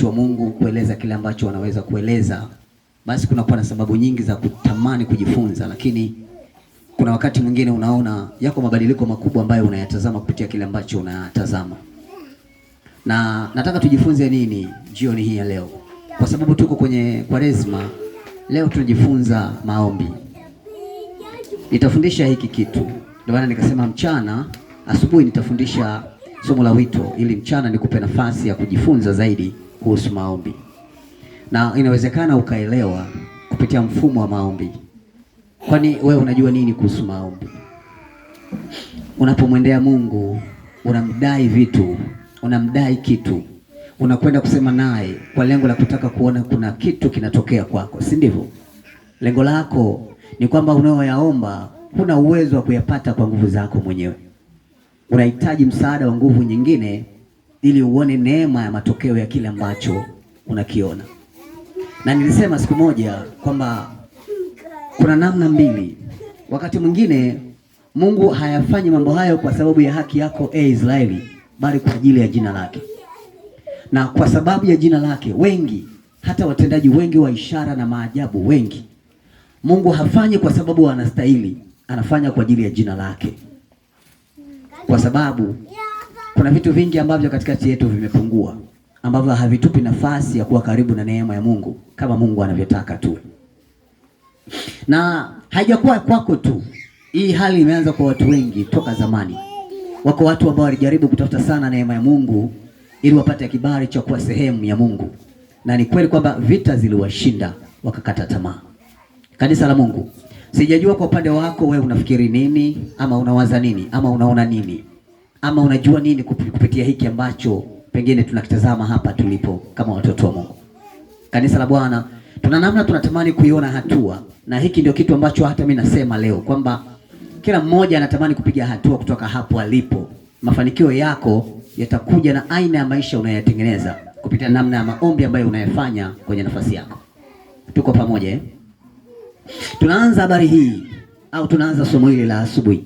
watumishi wa Mungu kueleza kile ambacho wanaweza kueleza, basi kunakuwa na sababu nyingi za kutamani kujifunza, lakini kuna wakati mwingine unaona yako mabadiliko makubwa ambayo unayatazama kupitia kile ambacho unatazama. Na nataka tujifunze nini jioni hii ya leo? Kwa sababu tuko kwenye Kwaresma, leo tunajifunza maombi. Nitafundisha hiki kitu. Ndio maana nikasema mchana, asubuhi nitafundisha somo la wito ili mchana nikupe nafasi ya kujifunza zaidi kuhusu maombi. Na inawezekana ukaelewa kupitia mfumo wa maombi. Kwani wewe unajua nini kuhusu maombi? Unapomwendea Mungu, unamdai vitu, unamdai kitu, unakwenda kusema naye kwa lengo la kutaka kuona kuna kitu kinatokea kwako, si ndivyo? Lengo lako ni kwamba unayoyaomba huna uwezo wa kuyapata kwa nguvu zako mwenyewe. Unahitaji msaada wa nguvu nyingine ili uone neema ya matokeo ya kile ambacho unakiona. Na nilisema siku moja kwamba kuna namna mbili. Wakati mwingine Mungu hayafanyi mambo hayo kwa sababu ya haki yako Israeli, bali kwa ajili ya jina lake. Na kwa sababu ya jina lake, wengi, hata watendaji wengi wa ishara na maajabu wengi, Mungu hafanyi kwa sababu anastahili, anafanya kwa ajili ya jina lake. Kwa sababu kuna vitu vingi ambavyo katikati yetu vimepungua, ambavyo havitupi nafasi ya kuwa karibu na neema ya Mungu kama Mungu anavyotaka tu. Na haijakuwa kwako tu. Hii hali imeanza kwa watu wengi toka zamani. Wako watu ambao walijaribu kutafuta sana neema ya Mungu ili wapate kibali cha kuwa sehemu ya Mungu. Na ni kweli kwamba vita ziliwashinda, wakakata tamaa. Kanisa la Mungu, sijajua kwa upande wako wewe unafikiri nini, ama unawaza nini, ama unaona nini, ama unajua nini kupitia hiki ambacho pengine tunakitazama hapa tulipo kama watoto wa Mungu. Kanisa la Bwana, tuna namna tunatamani kuiona hatua, na hiki ndio kitu ambacho hata mimi nasema leo kwamba kila mmoja anatamani kupiga hatua kutoka hapo alipo. Mafanikio yako yatakuja na aina ya maisha unayotengeneza kupitia namna ya maombi ambayo unayafanya kwenye nafasi yako. Tuko pamoja eh? Tunaanza habari hii au tunaanza somo hili la asubuhi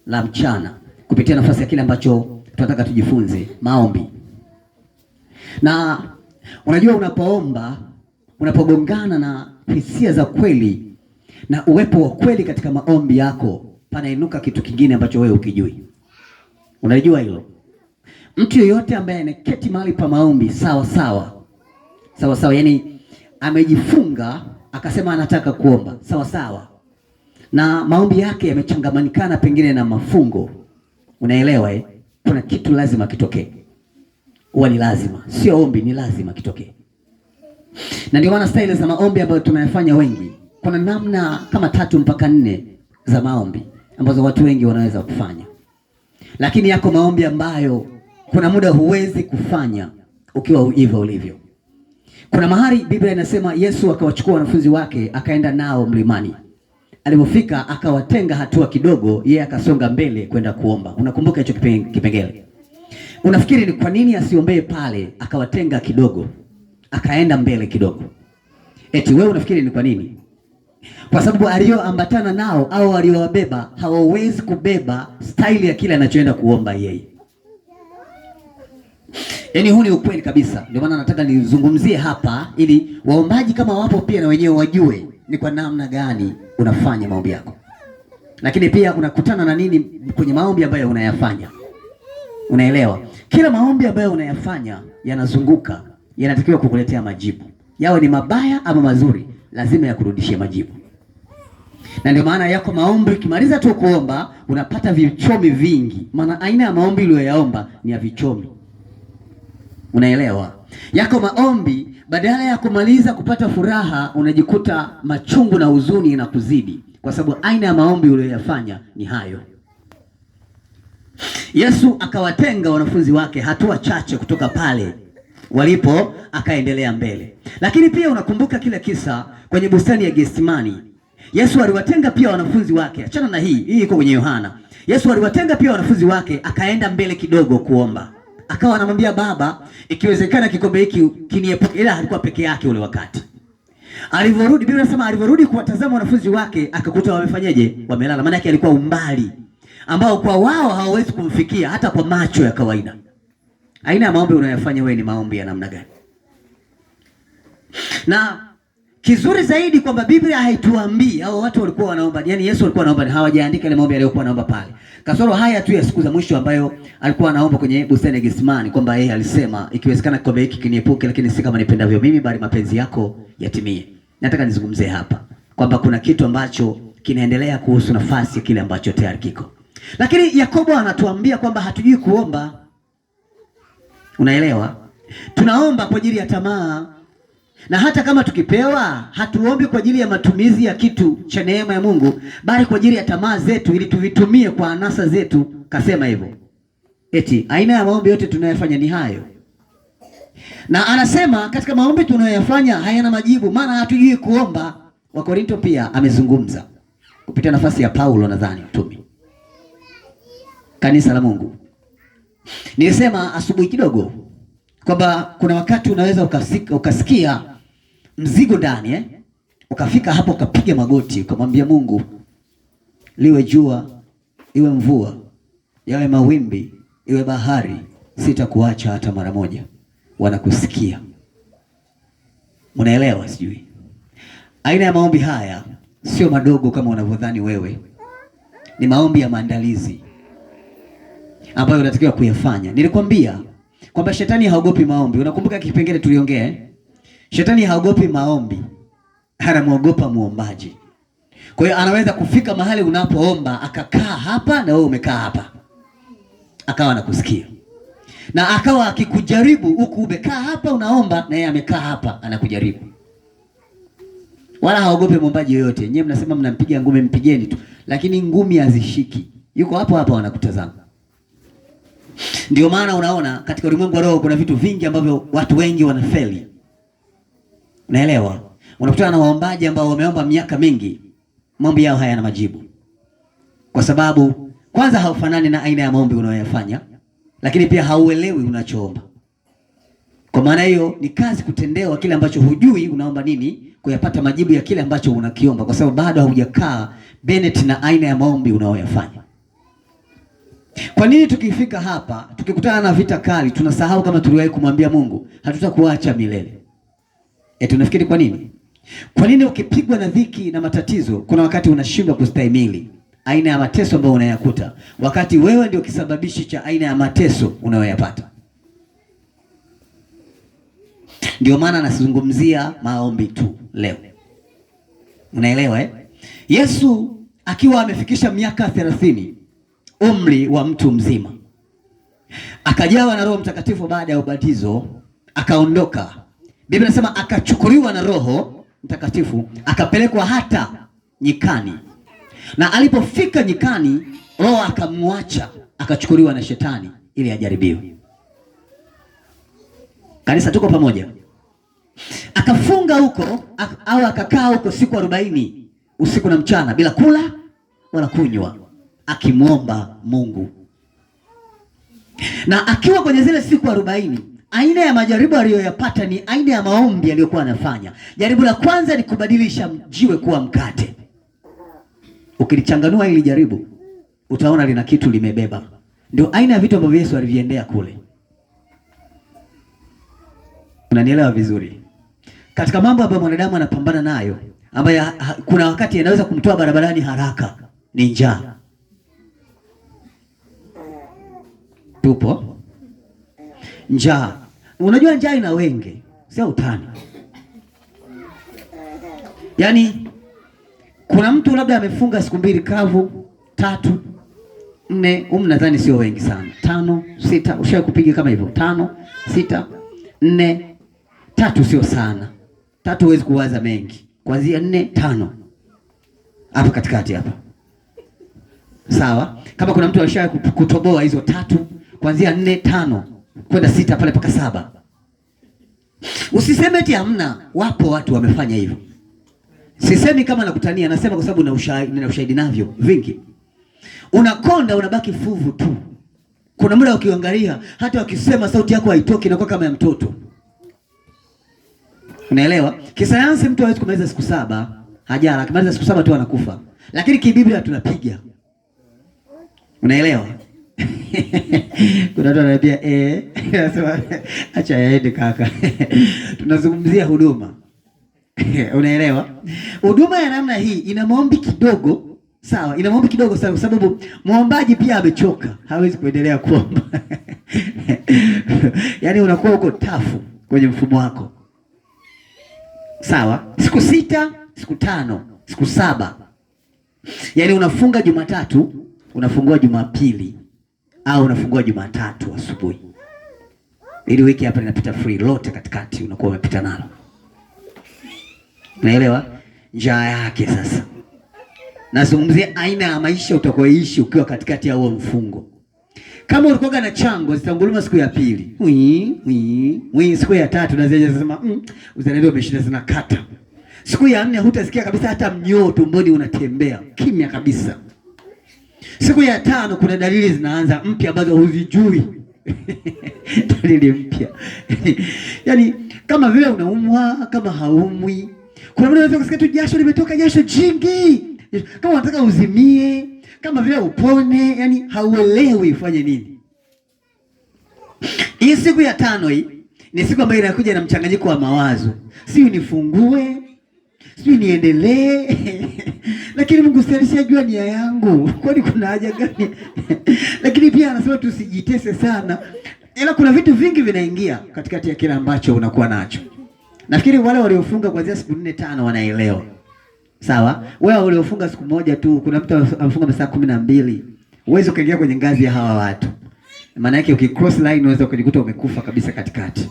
la mchana kupitia nafasi ya kile ambacho tunataka tujifunze, maombi. Na unajua unapoomba, unapogongana na hisia za kweli na uwepo wa kweli katika maombi yako, panainuka kitu kingine ambacho wewe ukijui. Unajua hilo? Mtu yeyote ambaye anaketi mahali pa maombi sawa sawa, yani amejifunga akasema anataka kuomba sawa sawa, na maombi yake yamechangamanikana pengine na mafungo, unaelewa eh? Kuna kitu lazima kitokee. Huwa ni lazima, sio ombi, ni lazima kitokee. Na ndio maana style za maombi ambayo tunayafanya wengi, kuna namna kama 3 mpaka 4 za maombi ambazo watu wengi wanaweza kufanya. Lakini yako maombi ambayo kuna muda huwezi kufanya ukiwa hivyo ulivyo. Kuna mahali Biblia inasema Yesu akawachukua wanafunzi wake akaenda nao mlimani. Alipofika akawatenga hatua kidogo, yeye akasonga mbele kwenda kuomba. Unakumbuka hicho kipengele? Unafikiri ni kwa nini asiombee pale akawatenga kidogo, akaenda mbele kidogo? Eti wewe unafikiri ni kwa nini? Kwa sababu alioambatana nao au aliowabeba hawawezi kubeba style ya kile anachoenda kuomba yeye. Yaani huu ni ukweli kabisa. Ndio maana nataka nizungumzie hapa ili waombaji kama wapo pia na wenyewe wajue ni kwa namna gani unafanya maombi yako. Lakini pia unakutana na nini kwenye maombi ambayo unayafanya. Unaelewa? Kila maombi ambayo unayafanya yanazunguka, yanatakiwa kukuletea majibu. Yawe ni mabaya ama mazuri, lazima yakurudishie majibu. Na ndio maana yako maombi ukimaliza tu kuomba unapata vichomi vingi. Maana aina ya maombi uliyoyaomba ni ya vichomi. Unaelewa? Yako maombi badala ya kumaliza kupata furaha unajikuta machungu na huzuni inakuzidi, kwa sababu aina ya maombi uliyoyafanya ni hayo. Yesu akawatenga wanafunzi wake hatua chache kutoka pale walipo, akaendelea mbele. Lakini pia unakumbuka kile kisa kwenye bustani ya Getsemani. Yesu aliwatenga pia wanafunzi wake. Achana na hii iko kwenye Yohana. Yesu aliwatenga pia wanafunzi wake, akaenda mbele kidogo kuomba. Akawa anamwambia Baba, ikiwezekana kikombe hiki kiniepuke. Ila alikuwa peke yake ule wakati. Alivorudi, Biblia inasema alivorudi kuwatazama wanafunzi wake akakuta wamefanyaje? Wamelala. Maana yake alikuwa umbali ambao kwa wao hawawezi kumfikia hata kwa macho ya kawaida. Aina ya maombi unayofanya wewe ni maombi ya namna gani? Na kizuri zaidi kwamba Biblia haituambii au watu walikuwa wanaomba, yani Yesu alikuwa anaomba, hawajaandika ile maombi aliyokuwa anaomba pale. Kasoro haya tu ya siku za mwisho ambayo alikuwa anaomba kwenye bustani ya Getsemani, kwamba yeye alisema ikiwezekana kikombe hiki kiniepuke, lakini si kama nipendavyo mimi bali mapenzi yako yatimie. Nataka nizungumzie hapa kwamba kuna kitu ambacho kinaendelea kuhusu nafasi ya kile ambacho tayari kiko. Lakini Yakobo anatuambia kwamba hatujui kuomba. Unaelewa? Tunaomba kwa ajili ya tamaa. Na hata kama tukipewa, hatuombi kwa ajili ya matumizi ya kitu cha neema ya Mungu, bali kwa ajili ya tamaa zetu ili tuvitumie kwa anasa zetu. Kasema hivyo. Eti aina ya maombi yote tunayofanya ni hayo. Na anasema katika maombi tunayoyafanya hayana majibu, maana hatujui kuomba. Wakorinto pia amezungumza kupitia nafasi ya Paulo, nadhani mtumi. Kanisa la Mungu. Nilisema asubuhi kidogo kwamba kuna wakati unaweza ukasikia mzigo ndani, ukafika hapo ukapiga magoti ukamwambia Mungu, liwe jua, iwe mvua, yawe mawimbi, iwe bahari, sitakuacha hata mara moja. Wanakusikia. Unaelewa sijui? Aina ya maombi haya sio madogo kama unavyodhani wewe. Ni maombi ya maandalizi ambayo unatakiwa kuyafanya. Nilikwambia kwamba shetani haogopi maombi. Unakumbuka kipengele tuliongea? Shetani haogopi maombi, anamuogopa muombaji. Kwa hiyo anaweza kufika mahali unapoomba akakaa hapa na wewe umekaa hapa, akawa anakusikia, na akawa akikujaribu huku umekaa hapa unaomba na yeye amekaa hapa anakujaribu. Wala haogopi muombaji yoyote. Nyewe mnasema mnampiga ngumi, mpigeni tu, lakini ngumi hazishiki. Yuko hapo hapa wanakutazama. Ndio maana unaona katika ulimwengu wa roho kuna vitu vingi ambavyo watu wengi wanafeli. Unaelewa? Unakutana na waombaji ambao wameomba miaka mingi, maombi yao hayana majibu. Kwa sababu kwanza haufanani na aina ya maombi unayoyafanya, lakini pia hauelewi unachoomba. Kwa maana hiyo ni kazi kutendewa kile ambacho hujui unaomba nini, kuyapata majibu ya kile ambacho unakiomba, kwa sababu bado haujakaa Bennett na aina ya maombi unayoyafanya. Kwa nini tukifika hapa, tukikutana na vita kali, tunasahau kama tuliwahi kumwambia Mungu hatutakuacha milele? Tunafikiri kwa nini? Kwa nini ukipigwa na dhiki na matatizo, kuna wakati unashindwa kustahimili aina ya mateso ambayo unayakuta, wakati wewe ndio kisababishi cha aina ya mateso unayoyapata? Ndio maana nasizungumzia maombi tu leo. Unaelewa Yesu akiwa amefikisha miaka 30, umri wa mtu mzima, akajawa na Roho Mtakatifu baada ya ubatizo, akaondoka. Biblia inasema akachukuliwa na Roho Mtakatifu akapelekwa hata nyikani. Na alipofika nyikani, Roho akamwacha, akachukuliwa na Shetani ili ajaribiwe. Kanisa, tuko pamoja? Akafunga huko au akakaa huko siku 40 usiku na mchana bila kula wala kunywa, akimwomba Mungu. Na akiwa kwenye zile siku 40, aina ya majaribu aliyoyapata ni aina ya maombi aliyokuwa anafanya. Jaribu la kwanza ni kubadilisha jiwe kuwa mkate. Ukilichanganua hili jaribu, utaona lina kitu limebeba. Ndio aina ya vitu ambavyo Yesu aliviendea kule. Unanielewa vizuri? Katika mambo ambayo mwanadamu anapambana nayo, ambayo kuna wakati yanaweza kumtoa barabarani haraka, ni njaa. Tupo? Njaa. Unajua njaa ina wenge, sio utani. Yaani kuna mtu labda amefunga siku 2 kavu, 3, 4, nadhani sio wengi sana. 5, 6, ushawahi kupiga kama hivyo? 5, 6, 4, 3 sio sana. 3 huwezi kuwaza mengi. Kuanzia 4, 5. Hapa katikati hapa. Sawa? Kama kuna mtu alishawahi kutoboa hizo 3, kuanzia 4, 5 kwenda 6 pale mpaka 7. Usiseme eti hamna, wapo watu wamefanya hivyo. Sisemi kama nakutania, nasema kwa sababu nina ushahidi navyo vingi. Unakonda, unabaki fuvu tu. Kuna muda ukiangalia hata wakisema sauti yako haitoki, inakuwa kama ya mtoto. Unaelewa? Kisayansi mtu hawezi kumaliza siku 7 hajala, akimaliza siku 7 tu anakufa. Lakini kibiblia tunapiga. Unaelewa? Kuna watu wananiambia anasema acha yaende kaka. Tunazungumzia huduma. Unaelewa? Huduma ya namna hii ina maombi kidogo, sawa? Ina maombi kidogo sana kwa sababu muombaji pia amechoka, hawezi kuendelea kuomba. Yaani unakuwa uko tafu kwenye mfumo wako. Sawa? Siku 6, siku 5, siku 7. Yaani unafunga Jumatatu, unafungua Jumapili au unafungua Jumatatu asubuhi. Ili wiki hapa inapita free, lote katikati unakuwa umepita nalo. Unaelewa? Njaa yake sasa. Nazungumzia aina ya maisha utakoishi ukiwa katikati ya huo mfungo. Kama ulikuwa na chango zitanguluma siku ya pili. Siku ya 3 na zile zinasema uzalendo umeshinda sana kata. Siku ya 4 hutasikia kabisa hata mnyoo tumboni unatembea, kimya kabisa. Siku ya 5 kuna dalili zinaanza mpya ambazo huzijui. Dalili mpya. Yaani kama vile unaumwa, kama haumwi. Kuna mtu anaweza kusikia tu jasho limetoka, jasho jingi. Kama unataka uzimie, kama vile upone, yani hauelewi ufanye nini. Hii siku ya 5 hii ni siku ambayo inakuja na mchanganyiko wa mawazo. Sio nifungue, sio niendelee. Lakini Mungu alishajua nia yangu. Kwani kuna haja gani? Lakini pia anasema tusijitese sana. Ila kuna vitu vingi vinaingia katikati ya kile ambacho unakuwa nacho. Nafikiri wale waliofunga kuanzia siku 4 5 wanaelewa. Sawa? Wewe uliofunga siku moja tu, kuna mtu amefunga masaa 12. Uwezo kaingia kwenye ngazi ya hawa watu. Maana yake ukicross line unaweza kujikuta umekufa kabisa katikati.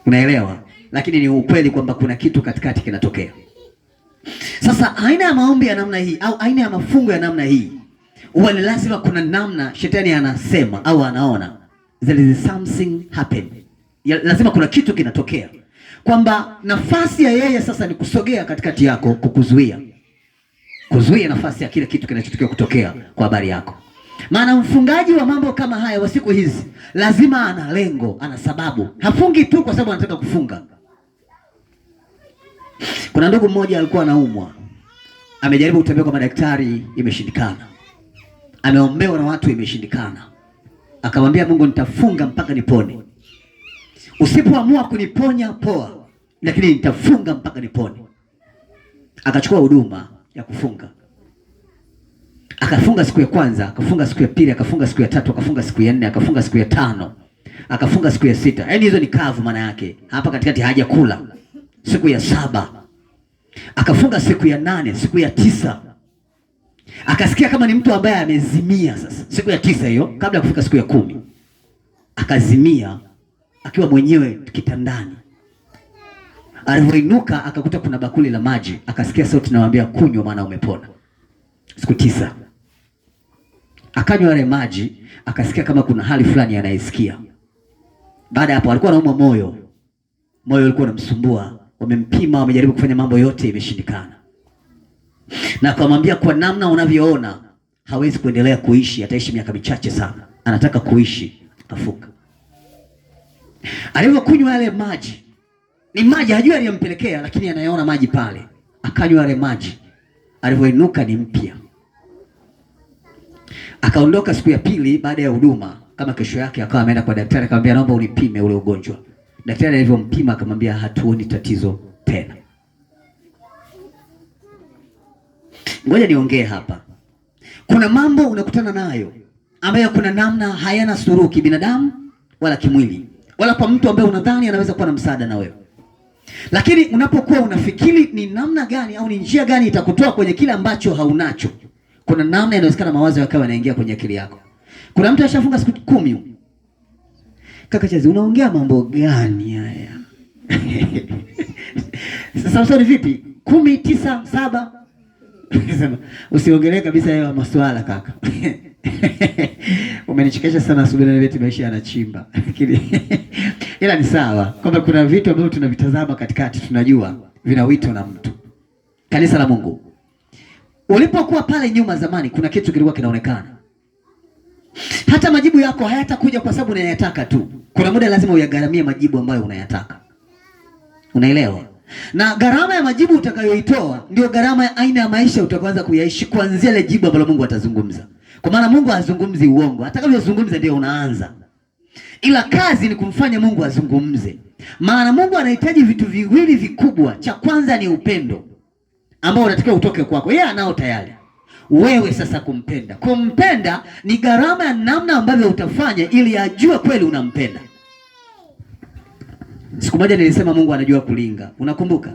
Unaelewa? Lakini ni ukweli kwamba kuna kitu katikati kinatokea. Sasa aina ya maombi ya namna hii au aina ya mafungo ya namna hii, huwa ni lazima kuna namna shetani anasema au anaona there is something happen. Lazima kuna kitu kinatokea. Kwamba nafasi ya yeye sasa ni kusogea katikati yako, kukuzuia. Kuzuia nafasi ya kile kitu kinachotokea kutokea kwa habari yako. Maana mfungaji wa mambo kama haya wa siku hizi lazima ana lengo, ana sababu. Hafungi tu kwa sababu anataka kufunga. Kuna ndugu mmoja alikuwa anaumwa. Amejaribu kutembea kwa madaktari, imeshindikana. Ameombewa na watu, imeshindikana. Akamwambia Mungu, nitafunga mpaka nipone. Usipoamua kuniponya poa, lakini nitafunga mpaka nipone. Akachukua huduma ya kufunga. Akafunga siku ya kwanza, akafunga siku ya pili, akafunga siku ya 3, akafunga siku ya 4, akafunga siku ya 5, akafunga siku ya 6. Yaani hizo ni kavu maana yake. Hapa katikati hajakula. Siku ya 7. Akafunga siku ya 8, siku ya 9. Akasikia kama ni mtu ambaye amezimia sasa. Siku ya 9 hiyo, kabla ya kufika siku ya 10. Akazimia akiwa mwenyewe kitandani. Alipoinuka akakuta kuna bakuli la maji, akasikia sauti inamwambia kunywa maana umepona. Siku 9. Akanywa yale maji, akasikia kama kuna hali fulani anaisikia. Baada hapo alikuwa anaumwa moyo. Moyo ulikuwa unamsumbua. Wamempima, wamejaribu kufanya mambo yote, imeshindikana. Na akamwambia kwa namna unavyoona hawezi kuendelea kuishi, ataishi miaka michache sana. Anataka kuishi, akafunga. Alipokunywa yale maji, ni maji hajui aliyompelekea, lakini anayaona maji pale. Akanywa yale maji. Alipoinuka ni mpya. Akaondoka siku ya pili baada ya huduma, kama kesho yake akawa ameenda kwa daktari, akamwambia naomba unipime ule ugonjwa. Daktari alivyompima akamwambia hatuoni tatizo tena. Ngoja niongee hapa. Kuna mambo unakutana nayo ambayo kuna namna hayana suluhu kibinadamu wala kimwili, wala kwa mtu ambaye unadhani anaweza kuwa na msaada na wewe. Lakini unapokuwa unafikiri ni namna gani au ni njia gani itakutoa kwenye kile ambacho haunacho, kuna namna inawezekana mawazo yakawa yanaingia kwenye akili yako. Kuna mtu ashafunga siku 10. Kaka Chazi, unaongea mambo gani haya? Sasa sorry vipi? 10, 9, 7. Usiongelee kabisa hayo masuala kaka. Umenichekesha sana asubuhi na vitu maisha yanachimba. Ila ni sawa. Kwamba kuna vitu ambavyo tunavitazama katikati tunajua vinawitwa na mtu. Kanisa la Mungu. Ulipokuwa pale nyuma zamani kuna kitu kilikuwa kinaonekana. Hata majibu yako hayatakuja kwa sababu unayataka tu. Kuna muda lazima uyagharamie majibu ambayo unayataka. Unaelewa? Na gharama ya majibu utakayoitoa ndio gharama ya aina ya maisha utakayoanza kuyaishi kuanzia ile jibu ambalo Mungu atazungumza. Kwa maana Mungu hazungumzi uongo. Atakavyozungumza ndio unaanza. ila kazi ni kumfanya Mungu azungumze. Maana Mungu anahitaji vitu viwili vikubwa. Cha kwanza ni upendo ambao unatakiwa utoke kwako. Yeye anao tayari. Wewe sasa kumpenda. Kumpenda ni gharama ya namna ambavyo utafanya ili ajue kweli unampenda. Siku moja nilisema Mungu anajua kulinga. Unakumbuka?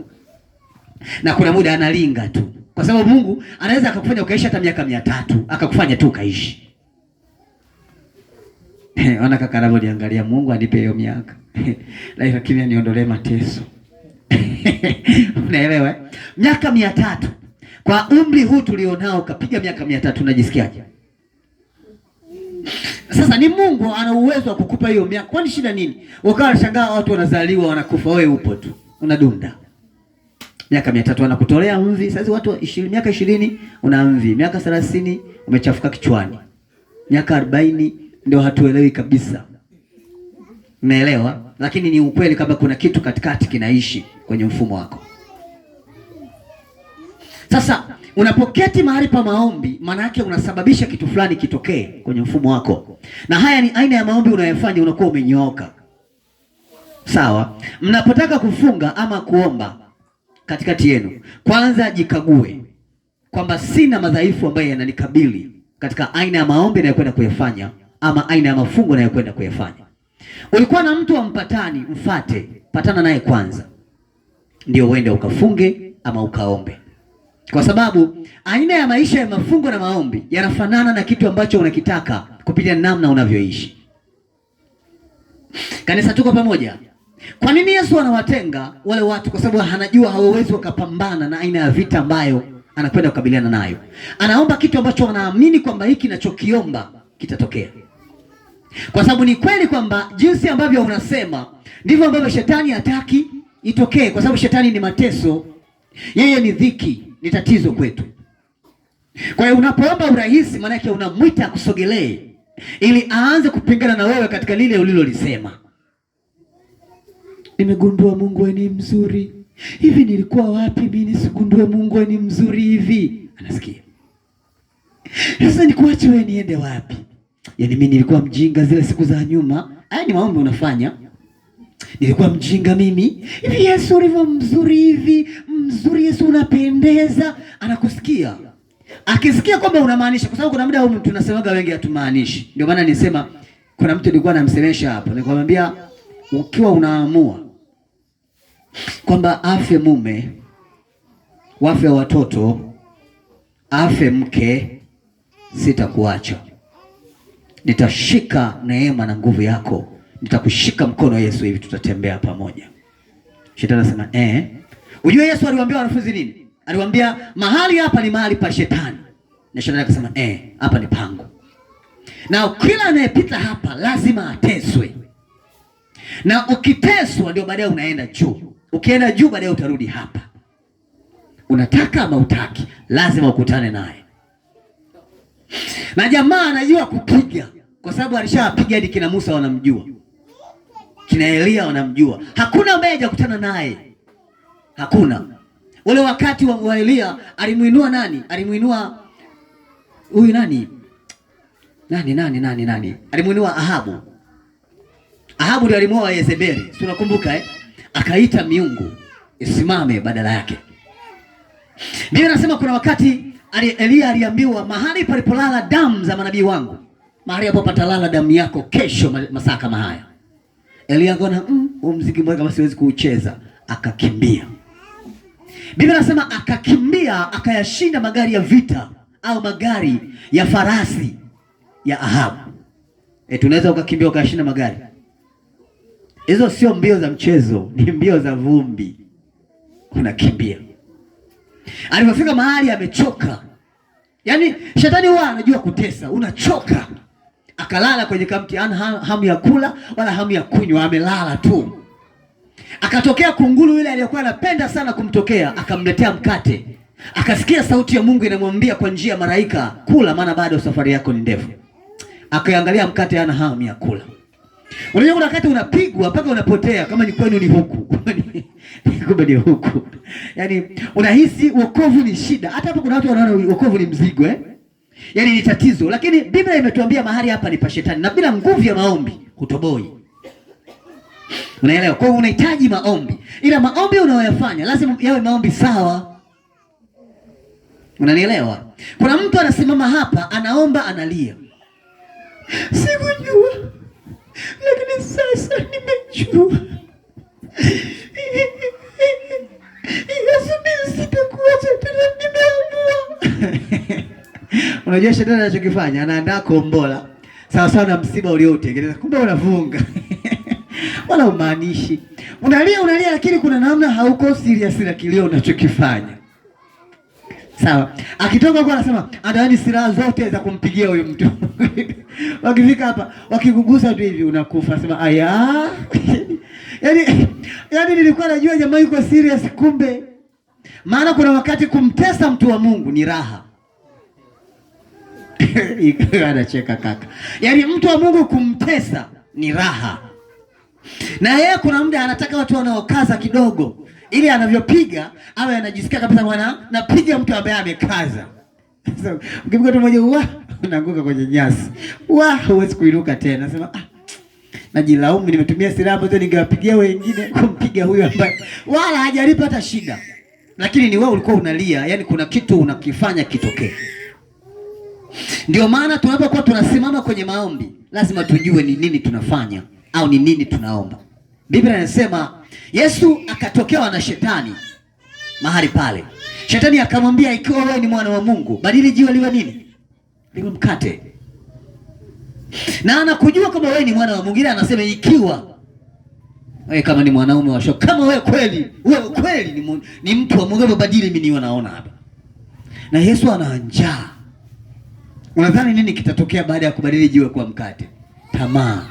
Na kuna muda analinga tu. Kwa sababu Mungu anaweza akakufanya ukaishi hata miaka 300, akakufanya tu ukaishi. Ona kaka ananiangalia, Mungu anipe hiyo miaka. Lakini niondolee mateso. Unaelewa? Miaka 300. Kwa umri huu tulionao kapiga miaka 300, unajisikiaje? Sasa ni Mungu ana uwezo wa kukupa hiyo miaka. Kwani shida nini? Ukawa unashangaa watu wanazaliwa wanakufa, wewe upo tu. Unadunda. Miaka 300 wanakutolea mvi. Sasa watu miaka 20 una mvi, miaka 30 umechafuka kichwani. Miaka 40 ndio hatuelewi kabisa. Umeelewa? Lakini ni ukweli kama kuna kitu katikati kinaishi kwenye mfumo wako. Sasa unapoketi mahali pa maombi, maana yake unasababisha kitu fulani kitokee kwenye mfumo wako. Na haya ni aina ya maombi unayofanya, unakuwa umenyooka. Sawa? Mnapotaka kufunga ama kuomba katikati yenu, kwanza jikague kwamba sina madhaifu ambayo yananikabili katika aina ya maombi ninayokwenda kuyafanya ama aina ya mafungo ninayokwenda kuyafanya. Ulikuwa na mtu ampatani, mfate, patana naye kwanza, ndio uende ukafunge ama ukaombe. Kwa sababu aina ya maisha ya mafungo na maombi yanafanana na kitu ambacho unakitaka kupitia namna unavyoishi. Kanisa, tuko pamoja? Kwa nini Yesu anawatenga wale watu? Kwa sababu anajua hawawezi wakapambana na aina ya vita ambayo anakwenda kukabiliana nayo. Anaomba kitu ambacho anaamini kwamba hiki ninachokiomba kitatokea. Kwa sababu ni kweli kwamba jinsi ambavyo unasema ndivyo ambavyo shetani hataki itokee, kwa sababu shetani ni mateso, yeye ni dhiki, ni tatizo kwetu. Kwa hiyo unapoomba urahisi, maana yake unamwita akusogelee ili aanze kupingana na wewe katika lile ulilolisema. Nimegundua Mungu ni mzuri. Hivi nilikuwa wapi mimi nisigundue Mungu ni mzuri hivi? Anasikia. Sasa nikuache wewe niende wapi? Yaani mimi nilikuwa mjinga zile siku za nyuma. Haya ni maombi unafanya. Nilikuwa mjinga mimi. Hivi Yesu ulivyo mzuri hivi, mzuri Yesu unapendeza, anakusikia. Akisikia kwamba unamaanisha, kwa sababu kuna muda huko tunasemaga wengi hatumaanishi. Ndio maana nisema kuna mtu alikuwa anamsemesha hapo. Nikamwambia ukiwa unaamua kwamba afe mume, wafe watoto, afe mke, sitakuacha. Nitashika neema na nguvu yako. Nitakushika mkono Yesu, hivi tutatembea pamoja. Shetani anasema Unajua Yesu aliwaambia wanafunzi nini? Aliwaambia mahali hapa ni mahali pa shetani. Na shetani akasema hapa ni pangu. Na kila anayepita hapa lazima ateswe. Na ukiteswa ndio baadaye unaenda juu. Ukienda juu baadaye utarudi hapa. Unataka ama utaki, lazima ukutane naye. Na jamaa anajua kupiga, kwa sababu alishapiga hadi kina Musa wanamjua. Kina Elia wanamjua. Hakuna ambaye hajakutana naye. Hakuna. Ule wakati wa Elia alimuinua nani? Alimuinua huyu nani? Nani? Alimuinua Ahabu. Ahabu ndiye alimuoa Yezebeli. Si unakumbuka Akaita miungu isimame badala yake. Biblia inasema kuna wakati Elia aliambiwa mahali palipolala damu za manabii wangu, mahali hapo patalala damu yako kesho masaa kama haya. Elia akaona muziki mbaya kama siwezi kuucheza, akakimbia. Biblia inasema akakimbia akayashinda magari ya vita au magari ya farasi ya Ahabu. Tunaweza ukakimbia ukayashinda magari. Hizo sio mbio za mchezo, ni mbio za vumbi. Unakimbia. Alipofika mahali amechoka. Yaani shetani huwa anajua kutesa, unachoka. Akalala kwenye kamti, ana hamu ya kula wala hamu ya kunywa, amelala tu. Akatokea kunguru yule aliyokuwa anapenda sana kumtokea, akamletea mkate. Akasikia sauti ya Mungu inamwambia kwa njia ya malaika, kula maana bado safari yako ni ndefu. Akaangalia mkate, ana hamu ya kula. Unajua kuna wakati unapigwa mpaka unapotea kama ni kwenu ni huku. Kumbe ni huku. Yaani unahisi wokovu ni shida. Hata hapo kuna watu wanaona wokovu ni mzigo Yaani ni tatizo. Lakini Biblia imetuambia mahali hapa ni pa shetani, na bila nguvu ya maombi hutoboi. Unaelewa? Kwa hiyo unahitaji maombi, ila maombi unayoyafanya lazima yawe maombi sawa. Unanielewa? Kuna mtu anasimama hapa anaomba analia, sikujua lakini sasa nimejua. Yesu, mimi sitakuacha tena, nimeamua. Unajua shetani anachokifanya, anaandaa kombola sawa sawa na msiba uliotengeneza, kumbe unafunga. Wala umaanishi. Unalia lakini kuna namna hauko serious na kilio unachokifanya. Sawa. Akitoka huko anasema andaani silaha zote za kumpigia huyo mtu. Wakifika hapa, wakikugusa tu hivi unakufa. Sema aya. Yaani nilikuwa najua jamaa yuko serious, kumbe. Maana kuna wakati kumtesa mtu wa Mungu ni raha. Anacheka kaka. Yaani mtu wa Mungu kumtesa ni raha. Na yeye kuna muda anataka watu wanaokaza kidogo, ili anavyopiga awe anajisikia kabisa bwana napiga mtu ambaye amekaza. So, ukipiga tu moja unaanguka kwenye nyasi. Huwezi kuinuka tena. Sema najilaumu, nimetumia silaha ambazo ningewapigia wengine kumpiga huyo ambaye wala hajalipa hata shida. Lakini ni wewe ulikuwa unalia, yani kuna kitu unakifanya kitokee. Ndio maana tunapokuwa tunasimama kwenye maombi, lazima tujue ni nini tunafanya au ni nini tunaomba. Biblia inasema Yesu akatokewa na shetani mahali pale. Shetani akamwambia, ikiwa wewe ni mwana wa Mungu, badili jiwe liwe nini? Liwe mkate. Na anakujua kama wewe ni mwana wa Mungu, ila anasema ikiwa wewe kama ni mwanaume wa shoka, kama wewe kweli ni mtu wa Mungu, badili mimi niwe naona hapa. Na Yesu ana njaa. Unadhani nini kitatokea baada ya kubadili jiwe kwa mkate? Tamaa.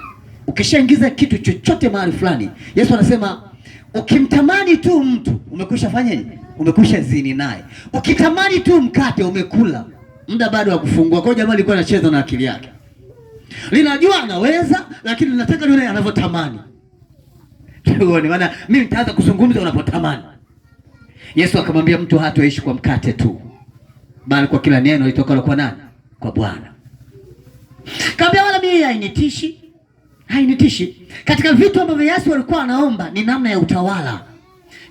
Ukishaingiza kitu chochote mahali fulani, Yesu anasema ukimtamani tu mtu umekwisha fanyaje? Umekwisha zini naye. Ukitamani tu mkate umekula. Muda bado wa kufungua. Kwa jamaa alikuwa anacheza na akili yake. Linajua anaweza, lakini linataka yule anavyotamani. Tuone maana mimi nitaanza kuzungumza unapotamani. Yesu akamwambia mtu hatoishi kwa mkate tu, bali kwa kila neno litokalo kwa nani? Kwa Bwana. Kaambia wala mimi hainitishi. Katika vitu ambavyo Yesu alikuwa anaomba ni namna ya utawala.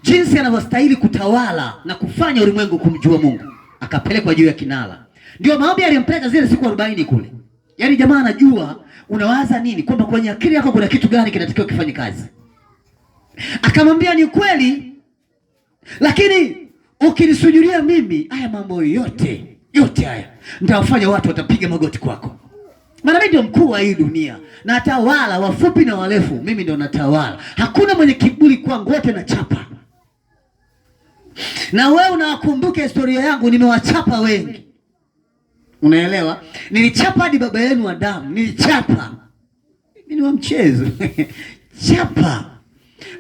Jinsi anavyostahili kutawala na kufanya ulimwengu kumjua Mungu. Akapelekwa juu ya kinara. Ndio maombi aliyompeleka zile siku 40 kule. Yaani jamaa anajua unawaza nini, kwamba kwenye akili yako kuna kitu gani kinatakiwa kifanye kazi. Akamwambia ni kweli, lakini ukinisujudia mimi, haya mambo yote haya nitawafanya watu watapiga magoti kwako. Maana mimi ndio mkuu wa hii dunia. Natawala wafupi na warefu, mimi ndio natawala. Hakuna mwenye kiburi kwangu, wote na chapa. Na wewe unakumbuka historia yangu, nimewachapa wengi. Unaelewa? Nilichapa hadi baba yenu Adamu, nilichapa. Mimi ni wa mchezo. Chapa.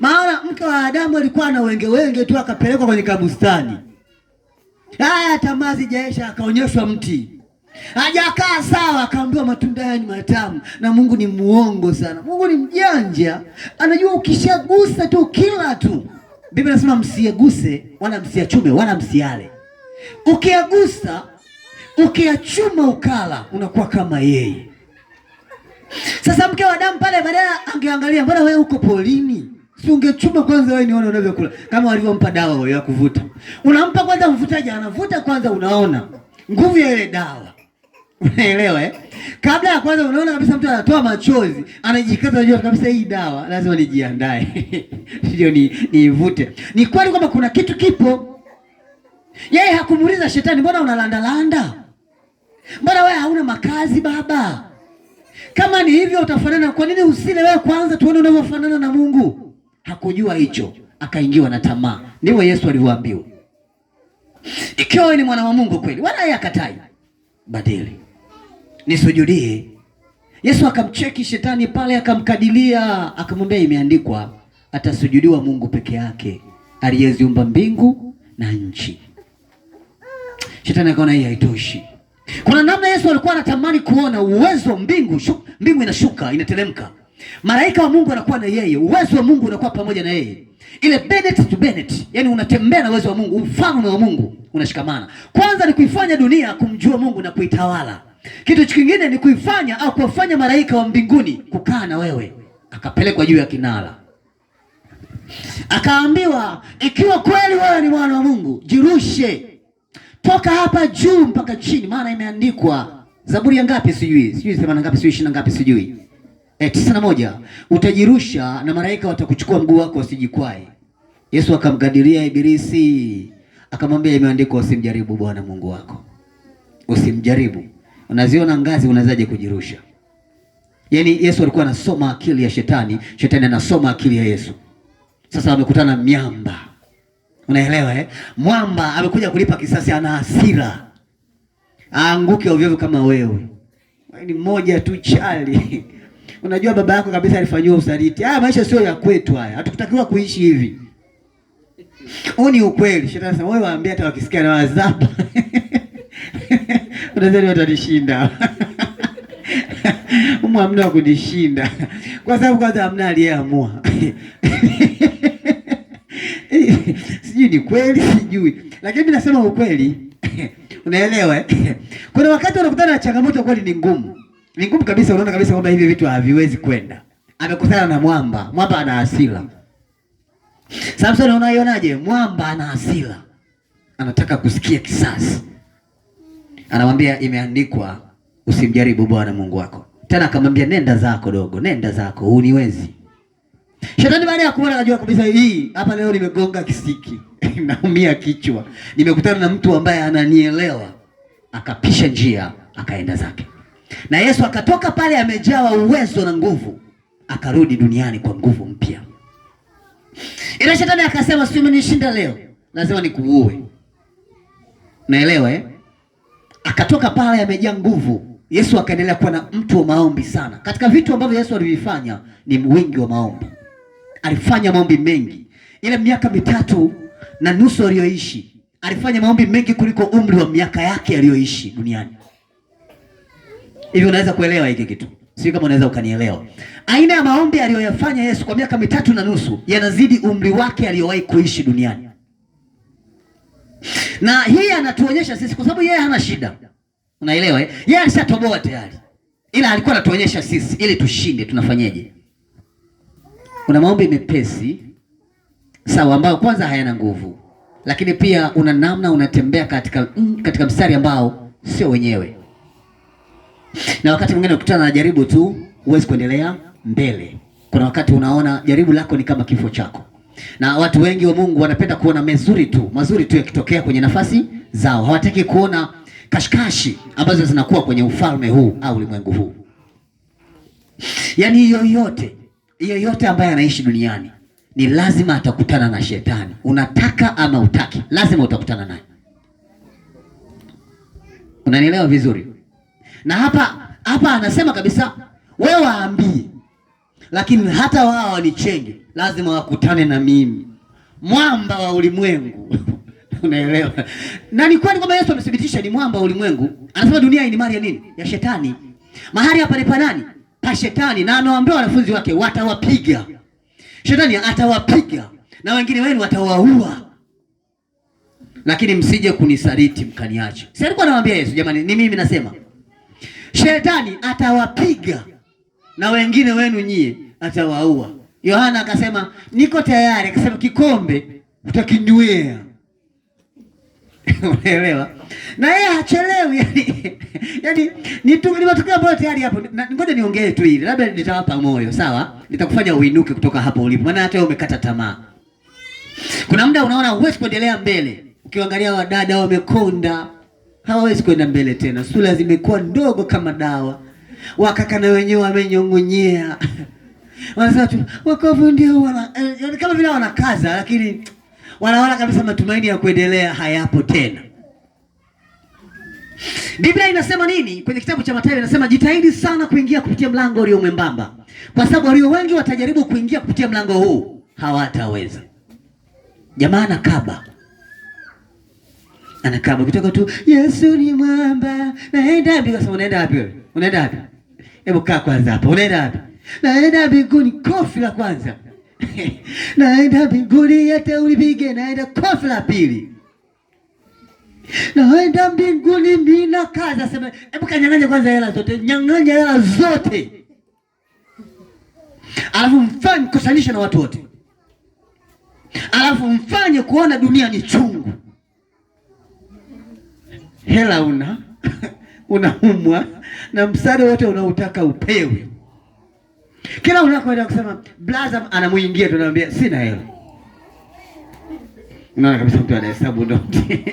Maana mke wa Adamu alikuwa na wenge tu, akapelekwa kwenye kabustani. Haya tamaa zijaisha, akaonyeshwa mti. Hajakaa sawa, akaambiwa matunda haya ni matamu. Na Mungu ni muongo sana. Mungu ni mjanja. Anajua ukishagusa tu kila tu. Biblia inasema msiaguse, wala msiachume, wala msiale. Ukiagusa, ukiachuma ukala, unakuwa kama yeye. Sasa mke wa Adamu pale baadaye angeangalia, mbona wewe uko polini? Si ungechuma kwanza wewe nione unavyokula. Kama walivyompa dawa wewe ya kuvuta. Unampa kwanza mvutaji, anavuta kwanza, unaona nguvu ya ile dawa. Unaelewa eh? Kabla ya kwanza unaona kabisa mtu anatoa machozi, anajikaza, unajua kabisa hii dawa lazima nijiandae. Ndio niivute. Ni kweli kwamba kuna kitu kipo. Yeye hakumuuliza shetani, mbona unalandalanda? Mbona wewe hauna makazi baba? Kama ni hivyo utafanana, kwa nini usile wewe kwanza tuone unavyofanana na Mungu? Hakujua hicho, akaingiwa na tamaa. Ndivyo Yesu alivyoambiwa. Ikiwa wewe ni mwana wa Mungu kweli, wala yeye akatai, badili, nisujudie. Yesu akamcheki shetani pale, akamkadilia, akamwambia imeandikwa, atasujudiwa Mungu peke yake, aliyeziumba mbingu na nchi. Shetani akaona hii haitoshi. Kuna namna Yesu alikuwa anatamani kuona uwezo wa mbingu inashuka, inateremka. Malaika wa Mungu anakuwa na yeye, uwezo wa Mungu unakuwa pamoja na yeye. Ile Bennett to Bennett, yani unatembea na uwezo wa Mungu, ufalme wa Mungu unashikamana. Kwanza ni kuifanya dunia kumjua Mungu na kuitawala. Kitu kingine ni kuifanya au kuwafanya malaika wa mbinguni kukaa na wewe. Akapelekwa juu ya kinara. Akaambiwa, ikiwa kweli wewe ni mwana wa Mungu, jirushe toka hapa juu mpaka chini, maana imeandikwa. Zaburi ya ngapi sijui 80 ngapi sijui 20 ngapi sijui 91, utajirusha na malaika watakuchukua mguu wako usijikwae. Yesu akamgadiria Ibilisi, akamwambia imeandikwa, usimjaribu Bwana Mungu wako. Usimjaribu. Unaziona ngazi, unazaje kujirusha? Yaani Yesu alikuwa anasoma akili ya shetani, shetani anasoma akili ya Yesu. Sasa wamekutana miamba. Unaelewa Mwamba amekuja kulipa kisasi, ana hasira. Aanguke ovyo kama wewe. Wewe ni mmoja tu chali. Unajua baba yako kabisa alifanywa usaliti. Haya maisha sio ya kwetu haya. Hatukutakiwa kuishi hivi. Huu ni ukweli. Shetani anasema wewe waambie hata wakisikia na wazapa. Unadhani watanishinda. Hamna wa kunishinda. Kwa sababu kwanza hamna aliyeamua. Sijui ni kweli sijui. Lakini mimi nasema ukweli. Unaelewa Kuna wakati unakutana na changamoto kweli ni ngumu. Ni ngumu kabisa, unaona kabisa kwamba hivi vitu haviwezi kwenda. Amekutana na mwamba. Mwamba ana hasira. Samson unaionaje? Mwamba ana hasira. Anataka kusikia kisasi. Anamwambia imeandikwa, usimjaribu Bwana Mungu wako. Tena akamwambia nenda zako dogo, nenda zako, huniwezi. Shetani baada ya kuona anajua kabisa hii hapa leo nimegonga kisiki. Naumia kichwa. Nimekutana na mtu ambaye ananielewa. Akapisha njia, akaenda zake. Na Yesu akatoka pale amejawa uwezo na nguvu. Akarudi duniani kwa nguvu mpya. Ila shetani akasema, si umenishinda leo, lazima nikuue. Naelewa Akatoka pale amejaa nguvu. Yesu akaendelea kuwa na mtu wa maombi sana. Katika vitu ambavyo Yesu alivifanya ni wingi wa maombi. Alifanya maombi mengi. Ile miaka 3.5 aliyoishi, alifanya maombi mengi kuliko umri wa miaka yake aliyoishi duniani. Hivi unaweza kuelewa hiki kitu? Sio kama unaweza ukanielewa. Aina ya maombi aliyoyafanya Yesu kwa miaka 3.5 yanazidi umri wake aliyowahi kuishi duniani. Na hii anatuonyesha sisi kwa sababu yeye hana shida. Unaelewa Yeye alishatoboa tayari. Ila alikuwa anatuonyesha sisi ili tushinde tunafanyaje? Kuna maombi mepesi sawa ambayo kwanza hayana nguvu. Lakini pia una namna unatembea katika mstari ambao sio wenyewe. Na wakati mwingine ukutana na jaribu tu huwezi kuendelea mbele. Kuna wakati unaona jaribu lako ni kama kifo chako. Na watu wengi wa Mungu wanapenda kuona mazuri tu yakitokea kwenye nafasi zao. Hawataki kuona kashikashi ambazo zinakuwa kwenye ufalme huu au ulimwengu huu. Yaani yoyote ambaye anaishi duniani ni lazima atakutana na shetani. Unataka ama utaki, lazima utakutana naye. Unanielewa vizuri? Na hapa anasema kabisa, wewe waambie, lakini hata wao wanichenge, lazima wakutane na mimi, mwamba wa ulimwengu. Unaelewa? Na ni kweli kwamba Yesu amethibitisha ni mwamba wa ulimwengu. Anasema dunia hii ni mali ya nini? Ya shetani. Mahali hapa ni pa nani? Pa shetani. Na anawaambia wanafunzi wake watawapiga. Shetani atawapiga na wengine wenu watawaua. Lakini msije kunisaliti mkaniache. Si alikuwa anawaambia Yesu, jamani, ni mimi nasema. Shetani atawapiga na wengine wenu nyie atawaua. Yohana akasema niko tayari, akasema kikombe utakinywea. Unaelewa? Na yeye hachelewi yani ni matukio ambayo tayari hapo. Ngoja niongee tu hili, labda nitawapa moyo, sawa? Nitakufanya uinuke kutoka hapo ulipo. Maana hata wewe umekata tamaa. Kuna muda unaona huwezi kuendelea mbele. Ukiangalia wadada wamekonda, hawawezi kwenda mbele tena. Sura zimekuwa ndogo kama dawa. Wakaka na wenyewe wamenyongonyea. Wanasema tu wokovu ndio kama vile wanakaza, lakini wanaona kabisa matumaini ya kuendelea hayapo tena. Biblia inasema nini? Kwenye kitabu cha Mathayo inasema jitahidi sana kuingia kupitia mlango ulio mwembamba, kwa sababu walio wengi watajaribu kuingia kupitia mlango huu, hawataweza. Jamaa anakaba kutoka tu, Yesu ni mwamba, naenda wapi? Kwa sababu unaenda wapi wewe? Unaenda wapi? Hebu kaa kwanza hapa. Unaenda wapi? Naenda mbinguni. Kofi la kwanza. Naenda mbinguni hata ulipige, naenda kofi la pili. Naenda mbinguni mina kaza. Sema hebu kanyang'anya kwanza hela zote, nyang'anya hela zote. Alafu mfanye kusanisha na watu wote. alafu mfanye kuona dunia ni chungu. Hela unaumwa na msaada wote unaotaka upewe. Kila unakoenda kusema blaza, anamuingia tunamwambia sina hela. Unaona kabisa mtu anahesabu noti.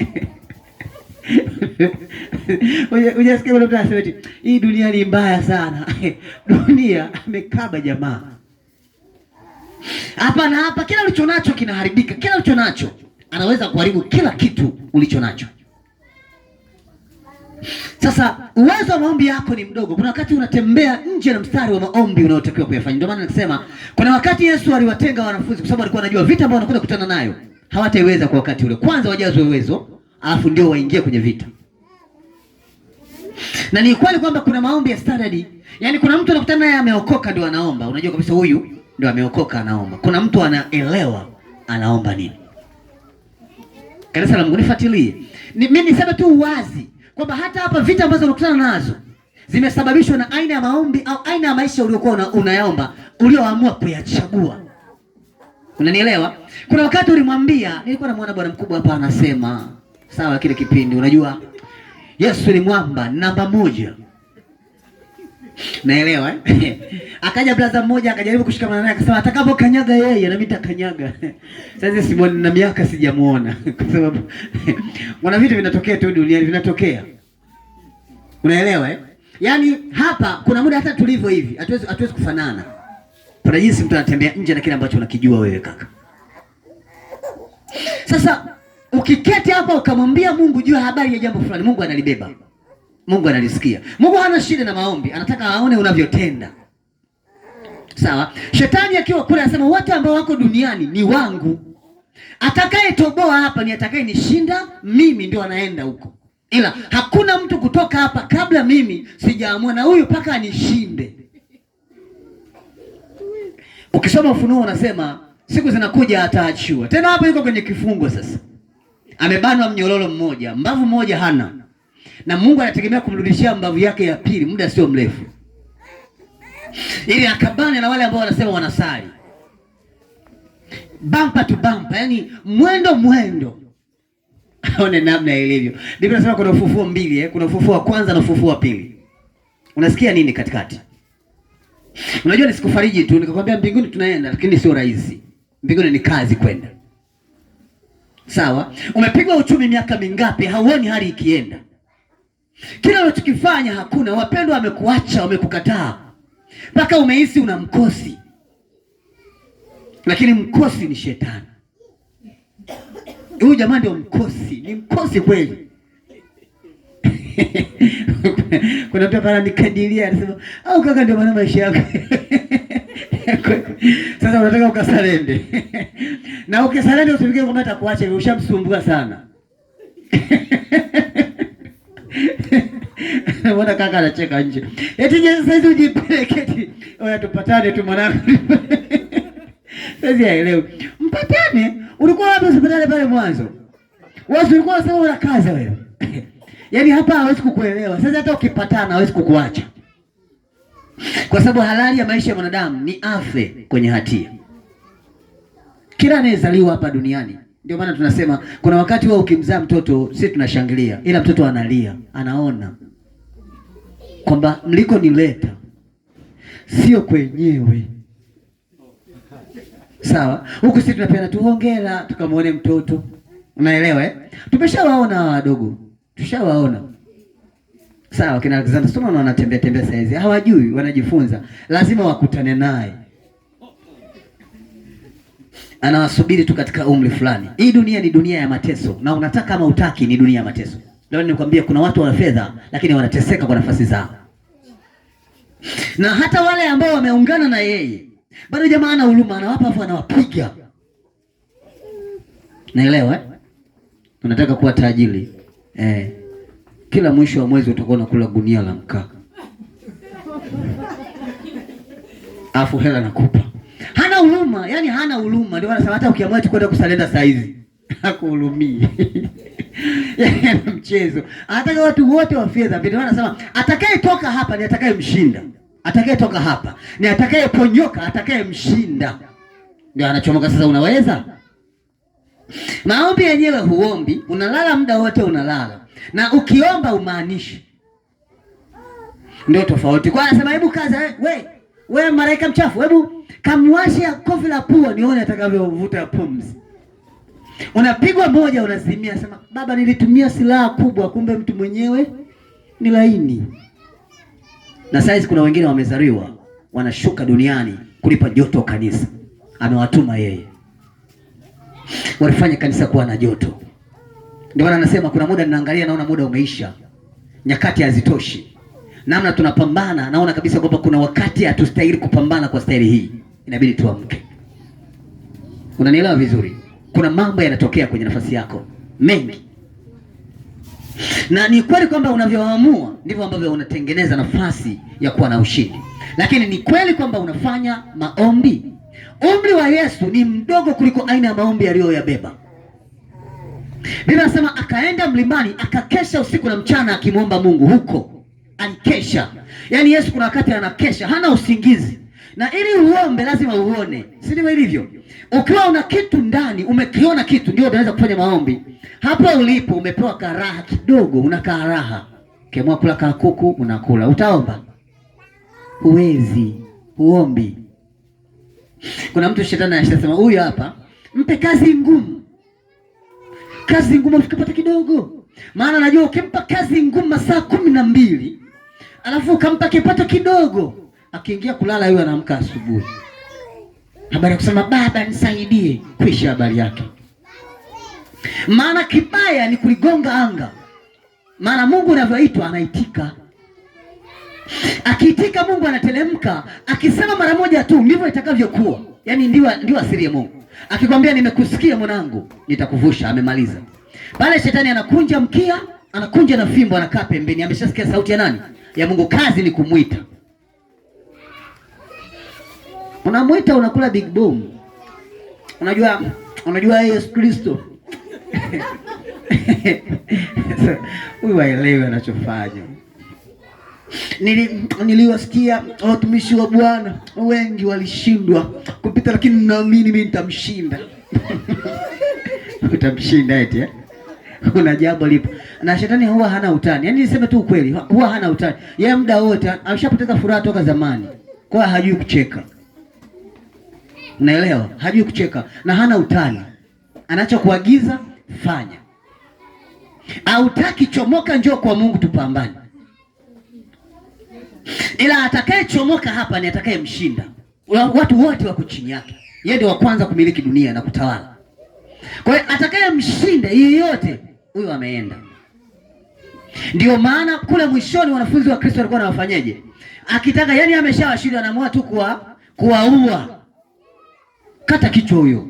Unasikia mtu anasema eti hii dunia ni mbaya sana. Dunia amekaba jamaa. Hapa na hapa kila ulichonacho kinaharibika. Kila ulichonacho anaweza kuharibu kila kitu ulichonacho. Sasa uwezo wa maombi yako ni mdogo. Kuna wakati unatembea nje na mstari wa maombi unaotakiwa kuyafanya. Ndio maana nasema kuna wakati Yesu aliwatenga wanafunzi kwa sababu alikuwa anajua vita ambavyo wanakwenda kukutana nayo hawataiweza kwa wakati ule. Kwanza wajazwe uwezo, alafu ndio waingie kwenye vita. Na ni kweli kwamba kuna maombi ya standard. Yaani kuna mtu anakutana naye ameokoka ndio anaomba. Unajua kabisa huyu ndio ameokoka anaomba. Kuna mtu anaelewa anaomba nini. Kanisa la Mungu nifuatilie. Mimi niseme tu wazi kwamba hata hapa vita ambazo unakutana nazo zimesababishwa na aina ya maombi au aina ya maisha uliokuwa unayaomba, ulioamua kuyachagua. Unanielewa? Kuna wakati ulimwambia, nilikuwa namuona bwana mkubwa hapa anasema, sawa kile kipindi, unajua Yesu ni mwamba namba 1. Naelewa Akaja blaza mmoja akajaribu kushikamana naye akasema atakapokanyaga yeye na mimi nitakanyaga. Sasa Simoni na miaka sijamuona kwa sababu wana vitu vinatokea tu duniani vinatokea. Unaelewa Yaani hapa kuna muda hata tulivyo hivi hatuwezi kufanana. Kuna jinsi mtu anatembea nje na kile ambacho unakijua wewe kaka. Sasa ukiketi hapa ukamwambia Mungu juu habari ya jambo fulani, Mungu analibeba. Mungu analisikia. Mungu hana shida na maombi, anataka aone unavyotenda. Sawa? Shetani akiwa kule anasema wote ambao wako duniani ni wangu. Atakaye toboa hapa ni atakaye nishinda, mimi ndio anaenda huko. Ila hakuna mtu kutoka hapa kabla mimi sijaamua na huyu paka anishinde. Ukisoma Ufunuo unasema siku zinakuja ataachiwa. Tena hapa yuko kwenye kifungo sasa. Amebanwa mnyororo mmoja, mbavu moja hana. Na Mungu anategemea kumrudishia mbavu yake ya pili muda sio mrefu. Ili akabane na wale ambao wanasema wanasali. Bumper to bumper, yani mwendo. Aone namna ilivyo. Biblia inasema kuna ufufuo 2 kuna ufufuo wa kwanza na ufufuo wa pili. Unasikia nini katikati? Unajua nisikufariji tu nikakwambia mbinguni tunaenda lakini sio rahisi. Mbinguni ni kazi kwenda. Sawa? Umepigwa uchumi miaka mingapi hauoni hali ikienda. Kila unachokifanya hakuna, wapendwa wamekuacha, wamekukataa. Mpaka umehisi una mkosi. Lakini mkosi ni shetani. Huyu jamaa ndio mkosi, ni mkosi kweli. Kuna mtu pala nikadilia anasema, "Au kaka ndio maana maisha yako." Sasa unataka ukasalende. Na ukisalende usifikiri kwamba atakuacha hivi, ushamsumbua sana. Mbona kaka anacheka nje? Eti je sasa hizo ujipeleke oya tupatane tu mwanangu. Sasa haelewi. Mpatane? Ulikuwa wapi usipatane pale mwanzo? Wewe ulikuwa unasema una kaza wewe. Yaani hapa hawezi kukuelewa. Sasa hata ukipatana hawezi kukuacha. Kwa sababu halali ya maisha ya mwanadamu ni afe kwenye hatia. Kila anayezaliwa hapa duniani, ndio maana tunasema kuna wakati wewe ukimzaa mtoto sisi tunashangilia, ila mtoto analia, anaona kwamba mliko nileta sio kwenyewe. Sawa? Huku sisi tunapeana tu hongera tukamwone mtoto. Unaelewa Tumeshawaona wadogo. Tushawaona. Sawa, kina Alexander Stone wanatembea saizi. Hawajui, wanajifunza. Lazima wakutane naye. Anawasubiri tu katika umri fulani. Hii dunia ni dunia ya mateso na unataka kama utaki ni dunia ya mateso. Leo nikwambia kuna watu wana fedha lakini wanateseka kwa nafasi zao. Na hata wale ambao wameungana na yeye bado jamaa ana huruma, anawapa afu anawapiga. Naelewa Unataka kuwa tajiri. Kila mwisho wa mwezi utakuwa unakula gunia la mkaa. Afu hela nakupa. Hana huruma, yani hana huruma. Ndio wanasema hata ukiamua tu kwenda kusalenda saa hizi hakuhurumii. Yaani mchezo. Anataka watu wote wa fedha. Ndio wanasema atakayetoka hapa ni atakayemshinda. Atakayetoka hapa ni atakayeponyoka, atakayemshinda. Ndio anachomoka sasa unaweza? Maombi yenyewe huombi, unalala muda wote unalala. Na ukiomba umaanishi. Ndio tofauti. Kwa anasema hebu kaza we malaika mchafu, hebu kamwashe kofi la pua nione atakavyovuta pumzi. Unapigwa moja unazimia, sema baba nilitumia silaha kubwa, kumbe mtu mwenyewe ni laini. Na saizi kuna wengine wamezaliwa wanashuka duniani kulipa joto kanisa. Amewatuma yeye. Walifanya kanisa kuwa na joto. Ndio maana anasema kuna muda ninaangalia naona muda umeisha. Nyakati hazitoshi. Namna tunapambana naona kabisa kwamba kuna wakati hatustahili kupambana kwa staili hii. Inabidi tuamke. Unanielewa vizuri? Kuna mambo yanatokea kwenye nafasi yako mengi. Na ni kweli kwamba unavyoamua ndivyo ambavyo unatengeneza nafasi ya kuwa na ushindi. Lakini ni kweli kwamba unafanya maombi. Umri wa Yesu ni mdogo kuliko aina ya maombi aliyoyabeba. Biblia inasema akaenda mlimani akakesha usiku na mchana akimwomba Mungu huko. Alikesha. Yaani Yesu kuna wakati anakesha, hana usingizi. Na ili uombe lazima uone. Si ndivyo ilivyo? Ukiwa una kitu ndani, umekiona kitu ndio unaweza kufanya maombi. Hapo ulipo umepewa karaha kidogo, unakaa raha. Ukiamua kula kuku unakula. Utaomba? Huwezi. Uombi. Kuna mtu shetani anasema huyu hapa mpe kazi ngumu. Kazi ngumu usikapata kidogo. Maana najua ukimpa kazi ngumu masaa 12, alafu ukampa kipato kidogo, akiingia kulala yeye anaamka asubuhi. Habari ya kusema baba nisaidie, kwisha habari yake. Maana kibaya ni kuligonga anga. Maana Mungu anavyoitwa anaitika. Akiitika Mungu anatelemka, akisema mara moja tu ndivyo itakavyokuwa. Yaani ndio asili ya Mungu. Akikwambia nimekusikia mwanangu, nitakuvusha, amemaliza. Pale shetani anakunja mkia, anakunja na fimbo, anakaa pembeni. Ameshasikia sauti ya nani? Ya Mungu. Kazi ni kumuita. Unamuita unakula big boom. Unajua Yesu Kristo. Huyu haelewi anachofanya. Niliwasikia watumishi wa Bwana wengi walishindwa kupita, lakini naamini mimi nitamshinda. Utamshinda eti eh? Kuna jambo lipo. Na shetani huwa hana utani. Yaani niseme tu ukweli, huwa hana utani. Yeye muda wote ameshapoteza furaha toka zamani. Kwa hiyo hajui kucheka. Unaelewa? Hajui kucheka na hana utani. Anachokuagiza fanya. Hautaki chomoka, njoo kwa Mungu tupambane. Ila atakayechomoka hapa ni atakayemshinda. Watu wote wako chini yake. Yeye ndiye wa kwanza kumiliki dunia na kutawala. Kwa hiyo atakayemshinda yeyote, huyo ameenda. Ndio maana kule mwishoni wanafunzi wa Kristo walikuwa wanafanyaje? Akitaka, yani ameshawashinda, anaamua tu kuwaua. Kata kichwa huyo.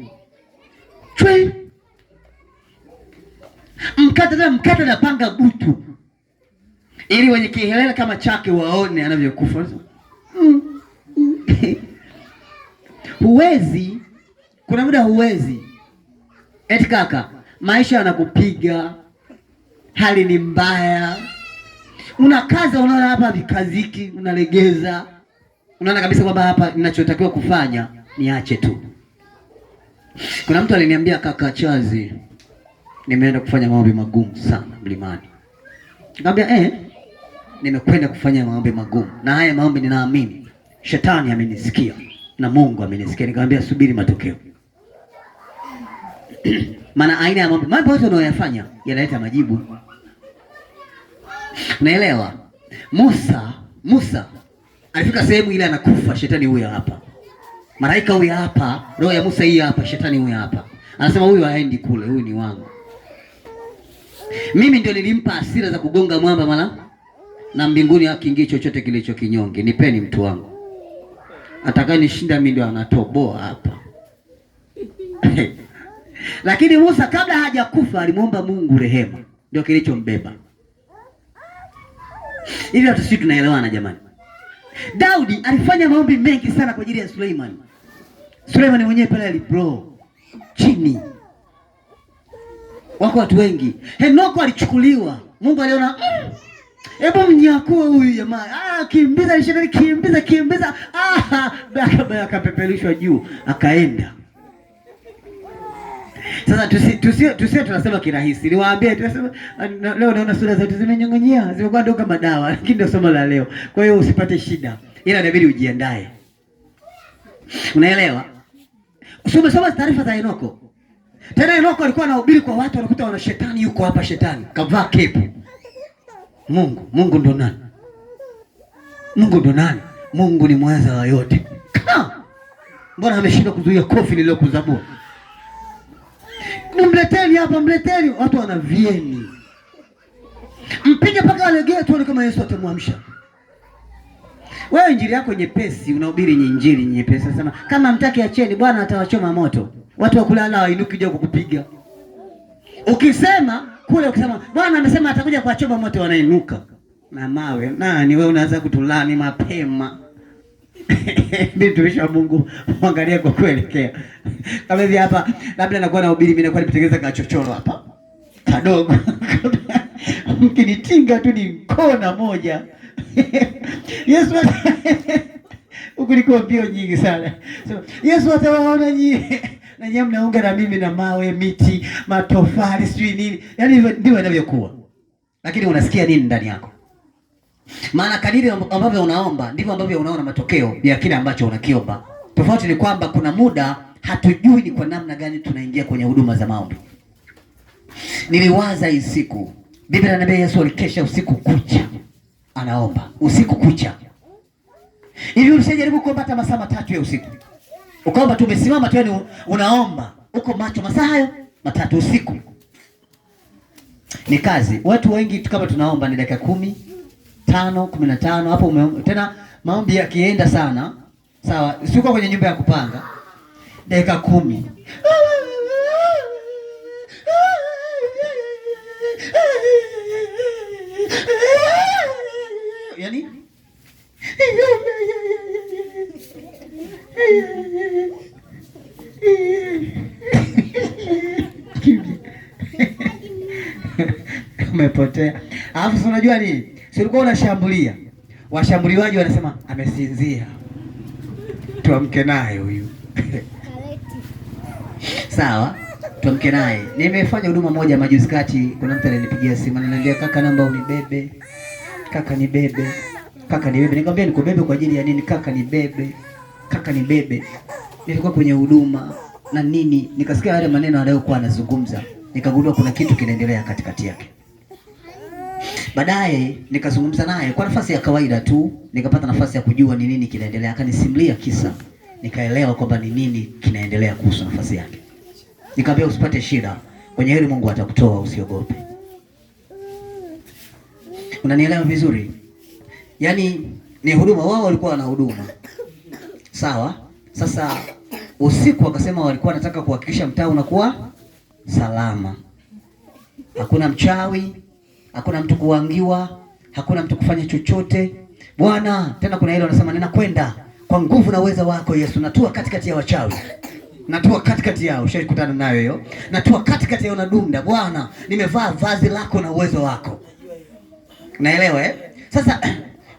Chwe. Mkata na panga butu. Ili wenye kihelele kama chake waone anavyokufa. Huwezi, kuna muda huwezi. Eti kaka, maisha yanakupiga, hali ni mbaya. Unakaza, unaona hapa vikaziki, unalegeza. Unaona kabisa kwamba hapa ninachotakiwa kufanya niache tu. Kuna mtu aliniambia, kaka Chazi, nimeenda kufanya maombi magumu sana mlimani. Nikamwambia nimekwenda kufanya maombi magumu, na haya maombi ninaamini shetani amenisikia na Mungu amenisikia. Nikamwambia subiri matokeo. Maana aina ya mambo yote unayoyafanya yanaleta majibu. Unaelewa? Musa alifika sehemu ile anakufa, shetani huyu hapa. Malaika huyu hapa, roho ya Musa hii hapa, shetani huyu hapa. Anasema huyu haendi kule, huyu ni wangu. Mimi ndio nilimpa hasira za kugonga mwamba mara na mbinguni hakiingii chochote kilicho kinyonge. Nipeni mtu wangu. Atakaye nishinda mimi ndio anatoboa hapa. Lakini Musa kabla hajakufa alimuomba Mungu rehema. Ndio kilichombeba. Hivi hata sisi tunaelewana jamani. Daudi alifanya maombi mengi sana kwa ajili ya Suleiman. Suleiman mwenyewe pale alibro chini. Wako watu wengi. Henoko alichukuliwa. Mungu aliona hebu mnyakue huyu jamaa. Kimbiza shetani, kimbiza. Akapepelishwa juu, akaenda. Sasa tusio tunasema kirahisi. Niwaambie tunasema leo naona sura zetu zimenyong'onyea, zimekuwa ndio kama dawa, lakini ndio somo la leo. Kwa hiyo usipate shida. Ila inabidi ujiandae. Unaelewa? Usome taarifa za Enoko. Tena Enoko alikuwa anahubiri kwa watu, wanakuta wana shetani yuko hapa, shetani kavaa kepu. Mungu ndo nani? Mungu ndo nani? Mungu ni mweza wa yote. Mbona ameshindwa kuzuia kofi lililokuzabua? Mleteni hapa, mleteni. Watu wana vieni. Mpige paka alegee tuone kama Yesu atamwamsha. Wewe injili yako nyepesi, unahubiri injili nyepesi. Sema kama mtaki acheni, Bwana atawachoma moto. Watu wakulala wainuki je kukupiga. Ukisema kule, ukisema Bwana amesema atakuja kuwachoma moto, wanainuka na mawe. Nani wewe unaanza kutulani mapema? Mtumishi wa Mungu, angalia kwa kuelekea. Kama hivi hapa, labda nakuwa nahubiri mimi, nakuwa nipitengeneza kachochoro hapa kadogo. Mkinitinga tu ni kona moja. Yesu huko liko mbio nyingi sana. So, Yesu atawaona nyinyi. Na nyinyi mnaunga na mimi na mawe, miti, matofali, sijui nini. Yaani hivyo ndivyo inavyokuwa. Lakini unasikia nini ndani yako? Maana kadiri ambavyo unaomba ndivyo ambavyo unaona matokeo ya kile ambacho unakiomba. Tofauti ni kwamba kuna muda hatujui ni kwa namna gani tunaingia kwenye huduma za maombi. Niliwaza hii siku, Biblia inaniambia Yesu alikesha usiku kucha anaomba, usiku kucha. Hivi ulisajaribu kuomba hata masaa 3 ya usiku? Ukaomba tu umesimama tu, yani unaomba uko macho masaa hayo 3 usiku. Ni kazi. Watu wengi kama tunaomba ni dakika 10, 5, 15 hapo tena maombi yakienda sana. Sawa, siko kwenye nyumba ya kupanga. Dakika 10. Yaani umepotea. Alafu unajua nini? Si ulikuwa unashambulia. Washambuliwaji wanasema amesinzia, tuamke naye huyu. Sawa, tuamke naye. Nimefanya huduma moja majuzi kati, kuna mtu alinipigia simu ananiambia kaka, naomba unibebe. Kaka nibebe. Kaka nibebe. Nikamwambia nikubebe kwa ajili ya nini? Kaka nibebe. Kaka nibebe. Nilikuwa kwenye huduma na nini, nikasikia yale maneno anayokuwa anazungumza, nikagundua kuna kitu kinaendelea katikati yake. Baadaye nikazungumza naye kwa nafasi ya kawaida tu, nikapata nafasi ya kujua ni nini kinaendelea. Akanisimulia kisa, nikaelewa kwamba ni nini kinaendelea kuhusu nafasi yake. Nikamwambia usipate shida, kwenye hili Mungu atakutoa, usiogope. Unanielewa vizuri? Yaani ni huduma, wao walikuwa wana huduma. Sawa? Sasa usiku wakasema walikuwa wanataka kuhakikisha mtaa unakuwa salama. Hakuna mchawi, hakuna mtu kuangiwa, hakuna mtu kufanya chochote. Bwana, tena kuna ile wanasema ninakwenda kwa nguvu na uweza wako Yesu, natua katikati ya wachawi. Natua katikati yao, ushakutana nayo hiyo. Natua katikati yao, nadunda. Bwana, nimevaa vazi lako na uwezo wako. Naelewa eh? Sasa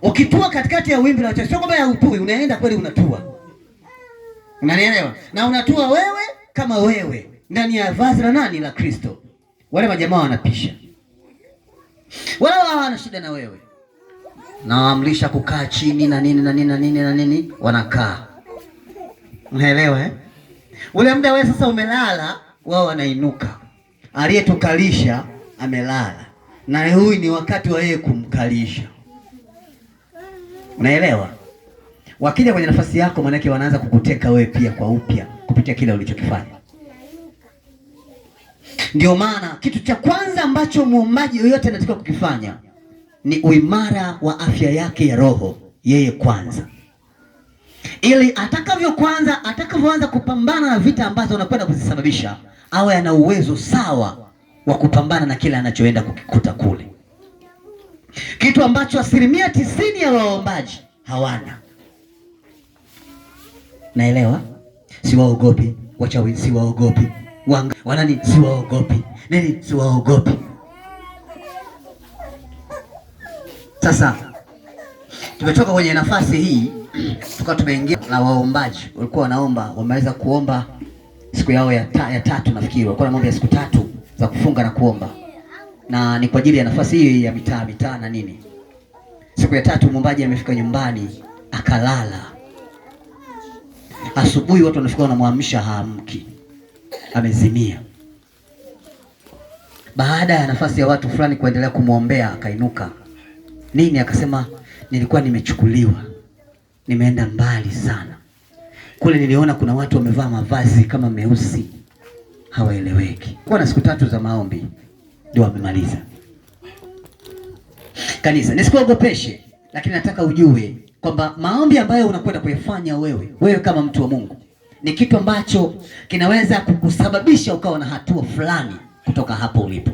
ukitua katikati ya wimbi la wachawi, sio kwamba ya utui, unaenda kweli unatua. Unanielewa? Na unatua wewe kama wewe ndani ya vazi la nani? La Kristo. Wale majamaa wanapisha. Wala hawana shida na wewe. Na waamrisha kukaa chini na nini na nini na nini na nini, wanakaa. Unaelewa eh? Ule muda wewe sasa umelala, wao wanainuka. Aliyetukalisha amelala. Na huyu ni wakati wa yeye kumkalisha. Unaelewa? Wakija kwenye nafasi yako, maana yake wanaanza kukuteka wewe pia kwa upya kupitia kile ulichokifanya. Ndio maana kitu cha kwanza ambacho muombaji yoyote anatakiwa kukifanya ni uimara wa afya yake ya roho, yeye kwanza. Ili atakavyoanza kupambana na vita ambazo anakwenda kuzisababisha, awe ana uwezo sawa wa kupambana na kile anachoenda kukikuta kule. Kitu ambacho 90% ya waombaji hawana. Naelewa? Siwaogopi wachawi, siwaogopi wanani, siwaogopi nini, siwaogopi. Sasa tumetoka kwenye nafasi hii tukawa tumeingia na waombaji walikuwa wanaomba, wameweza kuomba siku yao ya tatu nafikiri, walikuwa na maombi ya siku 3 za kufunga na kuomba, na ni kwa ajili ya nafasi hii ya mitaa na nini. Siku ya 3 mwombaji amefika nyumbani akalala. Asubuhi watu wanafika wanamwamsha, haamki, amezimia. Baada ya nafasi ya watu fulani kuendelea kumwombea, akainuka. Nini? Akasema, nilikuwa nimechukuliwa, nimeenda mbali sana. Kule niliona kuna watu wamevaa mavazi kama meusi, hawaeleweki. Kwa na siku 3 za maombi ndio wamemaliza. Kanisa, nisikuogopeshe, lakini nataka ujue kwamba maombi ambayo unakwenda kuyafanya wewe kama mtu wa Mungu ni kitu ambacho kinaweza kukusababisha ukawa na hatua fulani kutoka hapo ulipo,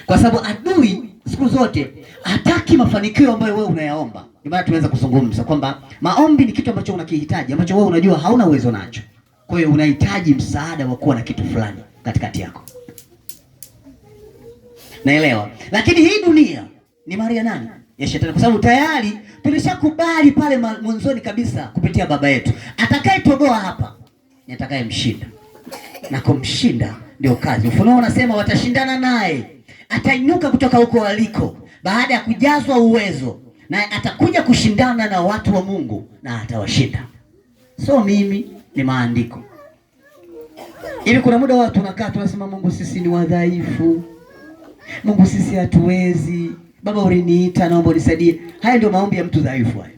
kwa sababu adui siku zote hataki mafanikio ambayo wewe unayaomba. Ndio maana tunaweza kuzungumza kwamba maombi ni kitu ambacho unakihitaji, ambacho wewe unajua hauna uwezo nacho. Kwa hiyo unahitaji msaada wa kuwa na kitu fulani katikati yako. Naelewa. Lakini hii dunia ni mali ya nani? Ya Shetani, kwa sababu tayari tulishakubali pale mwanzoni kabisa kupitia baba yetu, atakayetoboa hapa ni atakayemshinda, na kumshinda ndio kazi. Ufunuo unasema watashindana naye, atainuka kutoka huko aliko baada ya kujazwa uwezo, na atakuja kushindana na watu wa Mungu na atawashinda. So mimi ni maandiko. Ili kuna muda watu tunakaa tunasema, Mungu sisi ni wadhaifu, Mungu sisi hatuwezi, Baba uliniita, naomba unisaidie. Haya ndio maombi ya mtu dhaifu hayo.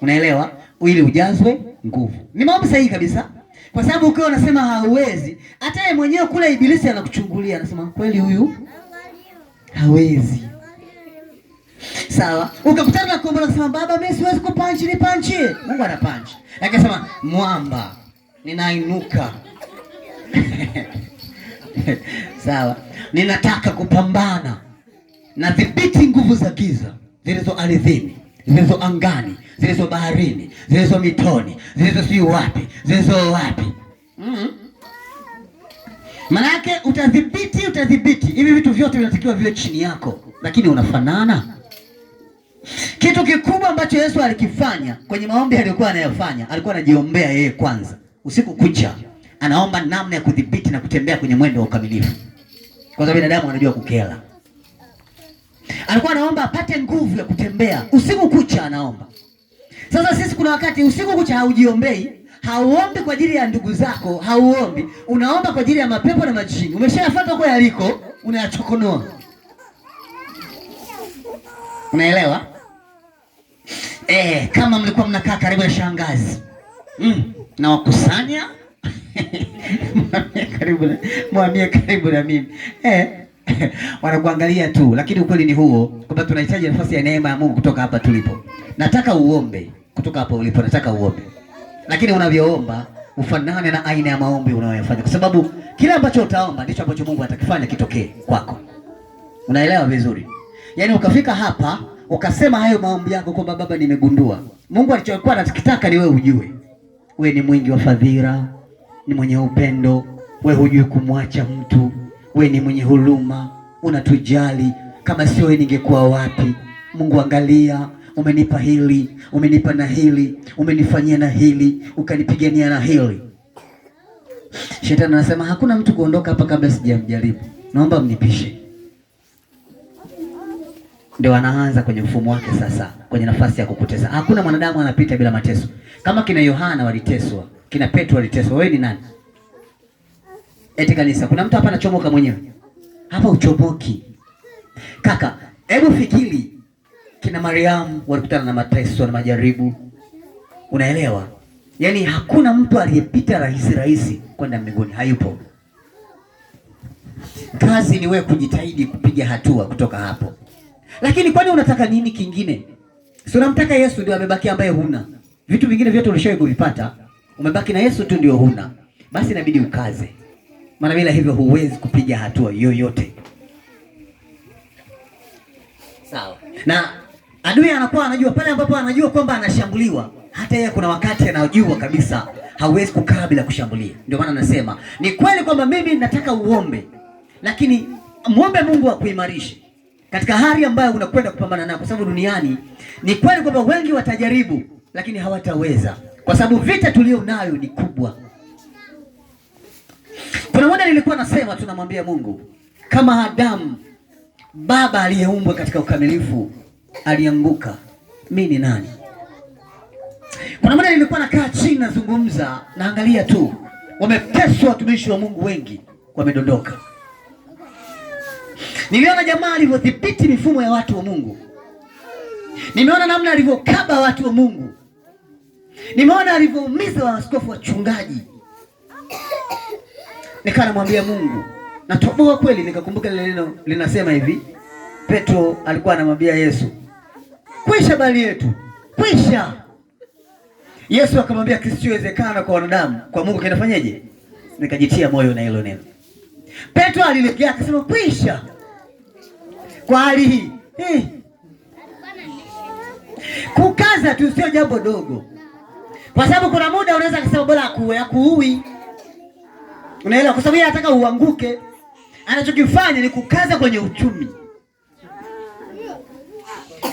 Unaelewa? Ili ujazwe nguvu. Ni maombi sahihi kabisa. Kwa sababu ukiwa unasema hauwezi, hata yeye mwenyewe kule ibilisi anakuchungulia, anasema kweli huyu hawezi. Sawa? Ukakutana na kuomba unasema, Baba mimi siwezi kupanchi, ni panchi. Mungu anapanchi. Akasema, mwamba, ninainuka. Sawa? Ninataka kupambana na dhibiti nguvu za giza zilizo ardhini, zilizo angani, zilizo baharini, zilizo mitoni, zilizo si wapi, zilizo wapi. Manake utadhibiti. Hivi vitu vyote vinatakiwa viwe chini yako, lakini unafanana. Kitu kikubwa ambacho Yesu alikifanya kwenye maombi aliyokuwa anayofanya, alikuwa anajiombea yeye kwanza. Usiku kucha anaomba namna ya kudhibiti na kutembea kwenye mwendo wa ukamilifu, kwa sababu binadamu anajua kukela. Alikuwa anaomba apate nguvu ya kutembea usiku kucha, anaomba. Sasa sisi kuna wakati usiku kucha haujiombei, hauombi kwa ajili ya ndugu zako, hauombi, unaomba kwa ajili ya mapepo na majini. Umeshayafuata kwa yaliko, unayachokonoa. Unaelewa? Kama mlikuwa mnakaa karibu na shangazi, na wakusanya mwambie karibu na mimi. Wanakuangalia tu, lakini ukweli ni huo kwamba tunahitaji nafasi ya neema ya Mungu kutoka hapa tulipo. Nataka uombe kutoka hapa ulipo, nataka uombe. Lakini unavyoomba ufanane na aina ya maombi unayofanya, kwa sababu kile ambacho utaomba ndicho ambacho Mungu atakifanya kitokee kwako. Unaelewa vizuri? Yaani ukafika hapa ukasema hayo maombi yako kwamba Baba nimegundua Mungu alichokuwa anakitaka ni wewe ujue. Wewe ni mwingi wa fadhila, ni mwenye upendo, wewe hujui kumwacha mtu, wewe ni mwenye huruma, unatujali. Kama sio wewe ningekuwa wapi? Mungu angalia, umenipa hili, umenipa na hili, umenifanyia na hili, ukanipigania na hili. Shetani anasema hakuna mtu kuondoka hapa kabla sijamjaribu, naomba mnipishe. Ndio anaanza kwenye mfumo wake sasa, kwenye nafasi ya kukutesa. Hakuna mwanadamu anapita bila mateso. Kama kina Yohana waliteswa, kina Petro waliteswa, wewe ni nani? Eti kanisa, kuna mtu hapa anachomoka mwenyewe? Hapa uchomoki. Kaka, hebu fikiri, kina Mariamu walikutana na mateso na majaribu. Unaelewa? Yaani hakuna mtu aliyepita rahisi kwenda mbinguni, hayupo. Kazi ni wewe kujitahidi kupiga hatua kutoka hapo. Lakini kwani unataka nini kingine? Si unamtaka Yesu ndio amebaki ambaye huna. Vitu vingine vyote ulishawahi kuvipata, umebaki na Yesu tu ndio huna. Basi inabidi ukaze. Maana bila hivyo huwezi kupiga hatua yoyote. Sawa. Na adui anakuwa anajua pale ambapo anajua kwamba anashambuliwa. Hata yeye kuna wakati anajua kabisa hauwezi kukaa bila kushambulia. Ndio maana anasema, ni kweli kwamba mimi nataka uombe, lakini muombe Mungu akuimarishe katika hali ambayo unakwenda kupambana nayo, kwa sababu duniani ni kweli kwamba wengi watajaribu lakini hawataweza, kwa sababu vita tulio nayo ni kubwa. Kuna muda nilikuwa nasema tunamwambia Mungu, kama Adamu baba aliyeumbwa katika ukamilifu alianguka, mimi ni nani? Kuna muda nilikuwa nakaa chini nazungumza, naangalia tu wameteswa watumishi wa Mungu wengi wamedondoka. Niliona jamaa alivyodhibiti mifumo ya watu wa Mungu. Nimeona namna alivyokaba watu wa Mungu. Nimeona alivyoumiza waaskofu wachungaji. Nikaa namwambia Mungu, natoboa kweli. Nikakumbuka lile neno linasema hivi, Petro alikuwa anamwambia Yesu, kwisha bali yetu, kwisha. Yesu akamwambia kisichowezekana kwa wanadamu, kwa Mungu kinafanyaje? Nikajitia moyo na hilo neno. Petro alilegea akasema kwisha. Kwa hali hii kukaza tu sio jambo dogo, kwa sababu kuna muda unaweza kusema bora akuui. Unaelewa? Kwa sababu yeye anataka uanguke. Anachokifanya ni kukaza kwenye uchumi.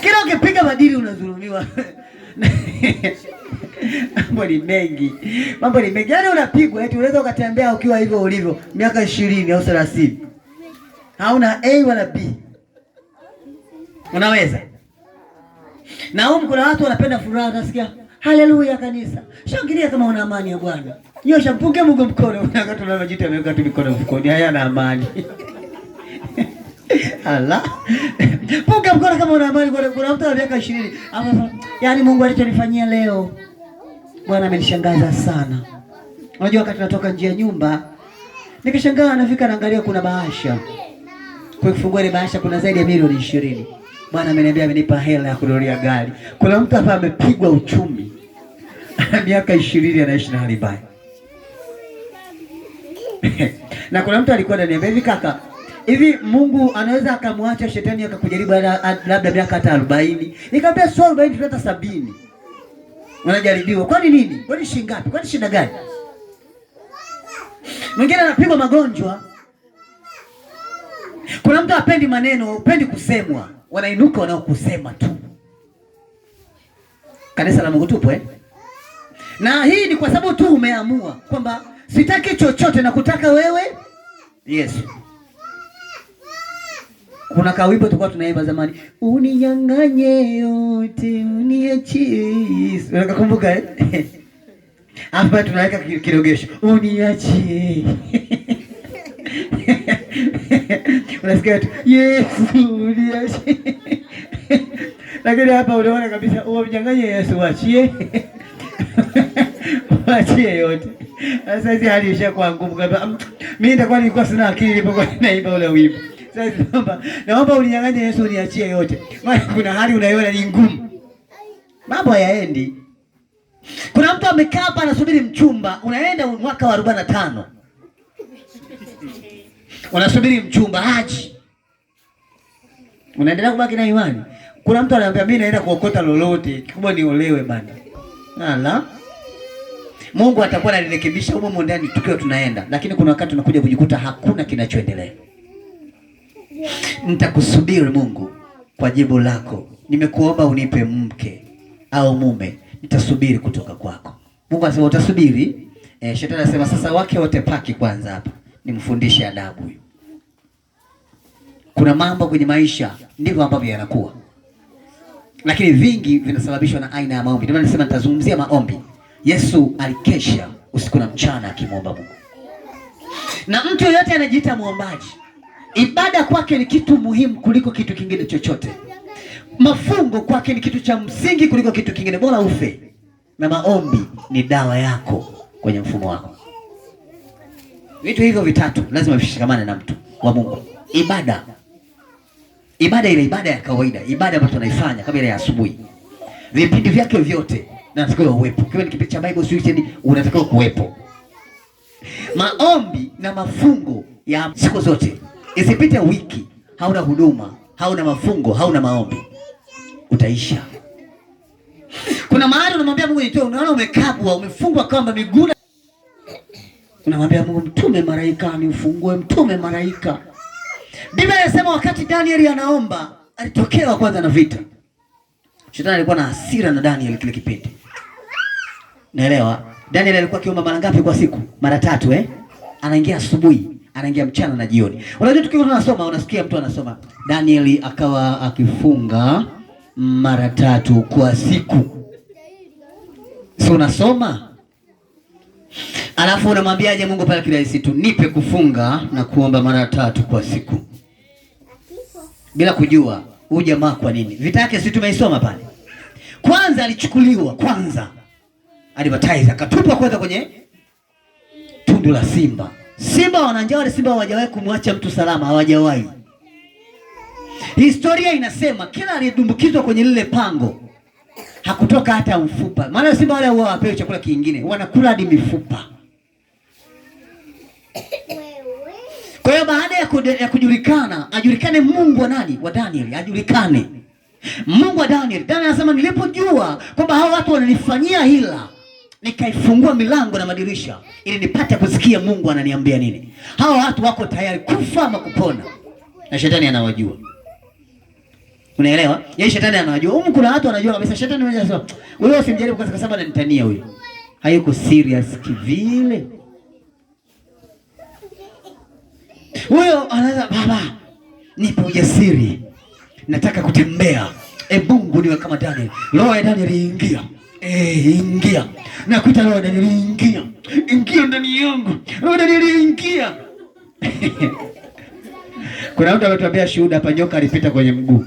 Kila ukipiga madili unadhulumiwa. Mambo ni mengi. Yaani unapigwa eti unaweza ukatembea ukiwa hivyo ulivyo miaka 20 au 30. Hauna A wala B. Unaweza. Na kuna watu wanapenda furaha, unasikia haleluya kanisa. Shangilia kama una amani ya Bwana. Nyosha mpunge Mungu mkono, unakata unajita ameweka tu mikono mfukoni, hayana amani. Allah. Punga mkono kama una amani. Kuna mtu ana miaka 20. Yaani Mungu alichonifanyia leo, Bwana amenishangaza sana. Unajua wakati natoka nje ya nyumba, nikishangaa nafika naangalia kuna bahasha. Kwa kufungua ile bahasha kuna zaidi ya milioni 20. Bwana ameniambia amenipa hela ya kununulia gari. Kuna mtu hapa amepigwa uchumi. Miaka 20 anaishi na hali mbaya. Na kuna mtu alikuwa ananiambia hivi, kaka, hivi Mungu anaweza akamwacha shetani akakujaribu labda miaka hata 40? Nikamwambia sio 40 hata 70. Unajaribiwa. Kwani nini? Kwani shilingi ngapi? Kwani shida gani? Mwingine anapigwa magonjwa. Kuna mtu hapendi maneno, hapendi kusemwa. Wanainuka wanaokusema tu. Kanisa la Mungu tupo Na hii ni kwa sababu tu umeamua kwamba sitaki chochote na kutaka wewe Yesu. Kuna kawimbo tulikuwa tunaimba zamani, uninyang'anye yote uniachie Yesu. Unakumbuka hapa tunaweka kirogesho, uniachie. Unasikia tu Yesu uniachie. Lakini hapa unaona kabisa uninyang'anye Yesu uachie. Uachie yote. Sasa hizi hali ishakuwa ngumu kabisa. Mimi nitakuwa nilikuwa sina akili nilipokuwa naimba ule wimbo. Sasa naomba uninyang'anye Yesu uniachie yote. Maana kuna hali unaiona ni ngumu. Mambo hayaendi. Kuna mtu amekaa hapa anasubiri mchumba, unaenda mwaka wa 45. Unasubiri mchumba haji. Unaendelea kubaki na imani. Kuna mtu ananiambia mimi naenda kuokota lolote, kikubwa niolewe bana. Ala. Mungu atakuwa ananirekebisha huko ndani tukiwa tunaenda, lakini kuna wakati tunakuja kujikuta hakuna kinachoendelea. Nitakusubiri Mungu kwa jibu lako. Nimekuomba unipe mke au mume, nitasubiri kutoka kwako. Mungu anasema utasubiri. Shetani anasema sasa wake wote paki kwanza hapa. Nimfundishe adabu huyu. Kuna mambo kwenye maisha ndivyo ambavyo yanakuwa. Lakini vingi vinasababishwa na aina ya maombi. Ndio maana nasema nitazungumzia maombi. Yesu alikesha usiku na mchana akimwomba Mungu. Na mtu yeyote anajiita muombaji, ibada kwake ni kitu muhimu kuliko kitu kingine chochote. Mafungo kwake ni kitu cha msingi kuliko kitu kingine, bora ufe. Na maombi ni dawa yako kwenye mfumo wako. Vitu hivyo vitatu lazima vishikamane na mtu wa Mungu. Ibada ile ibada ya kawaida, ibada ambayo tunaifanya kama ile ya asubuhi. Vipindi vyake vyote na natakiwa uwepo. Kiwa ni kipindi cha Bible Study unatakiwa kuwepo. Maombi na mafungo ya siku zote. Isipite wiki hauna huduma, hauna mafungo, hauna maombi, utaisha. Kuna mahali unamwambia Mungu nitoe, unaona umekabwa, umefungwa kamba miguu. Unamwambia Mungu mtume malaika anifungue, mtume malaika. Biblia inasema wakati Danieli anaomba, alitokewa kwanza na vita. Shetani alikuwa na hasira na Danieli kile kipindi. Naelewa. Danieli alikuwa akiomba mara ngapi kwa siku? Mara 3 anaingia asubuhi, anaingia mchana na jioni. Unajua tukiwa tunasoma, unasikia mtu anasoma Danieli akawa akifunga mara 3 kwa siku. Si unasoma? Alafu unamwambiaje Mungu pale kirahisi tu, nipe kufunga na kuomba mara 3 kwa siku. Bila kujua huyu jamaa kwa nini. Vita yake si tumeisoma pale. Kwanza alichukuliwa, kwanza advertise akatupwa kwanza kwenye tundu la simba. Simba wana njaa, wale simba hawajawahi kumwacha mtu salama, hawajawahi. Historia inasema kila aliyedumbukizwa kwenye lile pango hakutoka hata mfupa. Maana simba wale huwa wapewe chakula kingine, wanakula hadi mifupa. Kwa hiyo baada ya kujulikana, ajulikane Mungu wa nani? Wa Danieli, ajulikane Mungu wa Danieli. Danieli anasema nilipojua kwamba hao watu wananifanyia hila, nikaifungua milango na madirisha ili nipate kusikia Mungu ananiambia nini. Hao watu wako tayari kufa ama kupona. Na shetani anawajua. Unaelewa? Yeye shetani anawajua. Huko kuna watu wanajua kabisa shetani mwenyewe anasema, "Wewe usimjaribu kwa sababu ananitania huyo." Hayuko serious kivile. Huyo anaanza, "Baba, nipe ujasiri. Nataka kutembea. Mungu niwe kama Daniel. Roho ya Daniel ingia. Ingia. Nakuita roho ya Daniel ingia. Ingia ndani yangu. Roho ya Daniel ingia." Kuna mtu anatuambia shuhuda hapa, nyoka alipita kwenye mguu.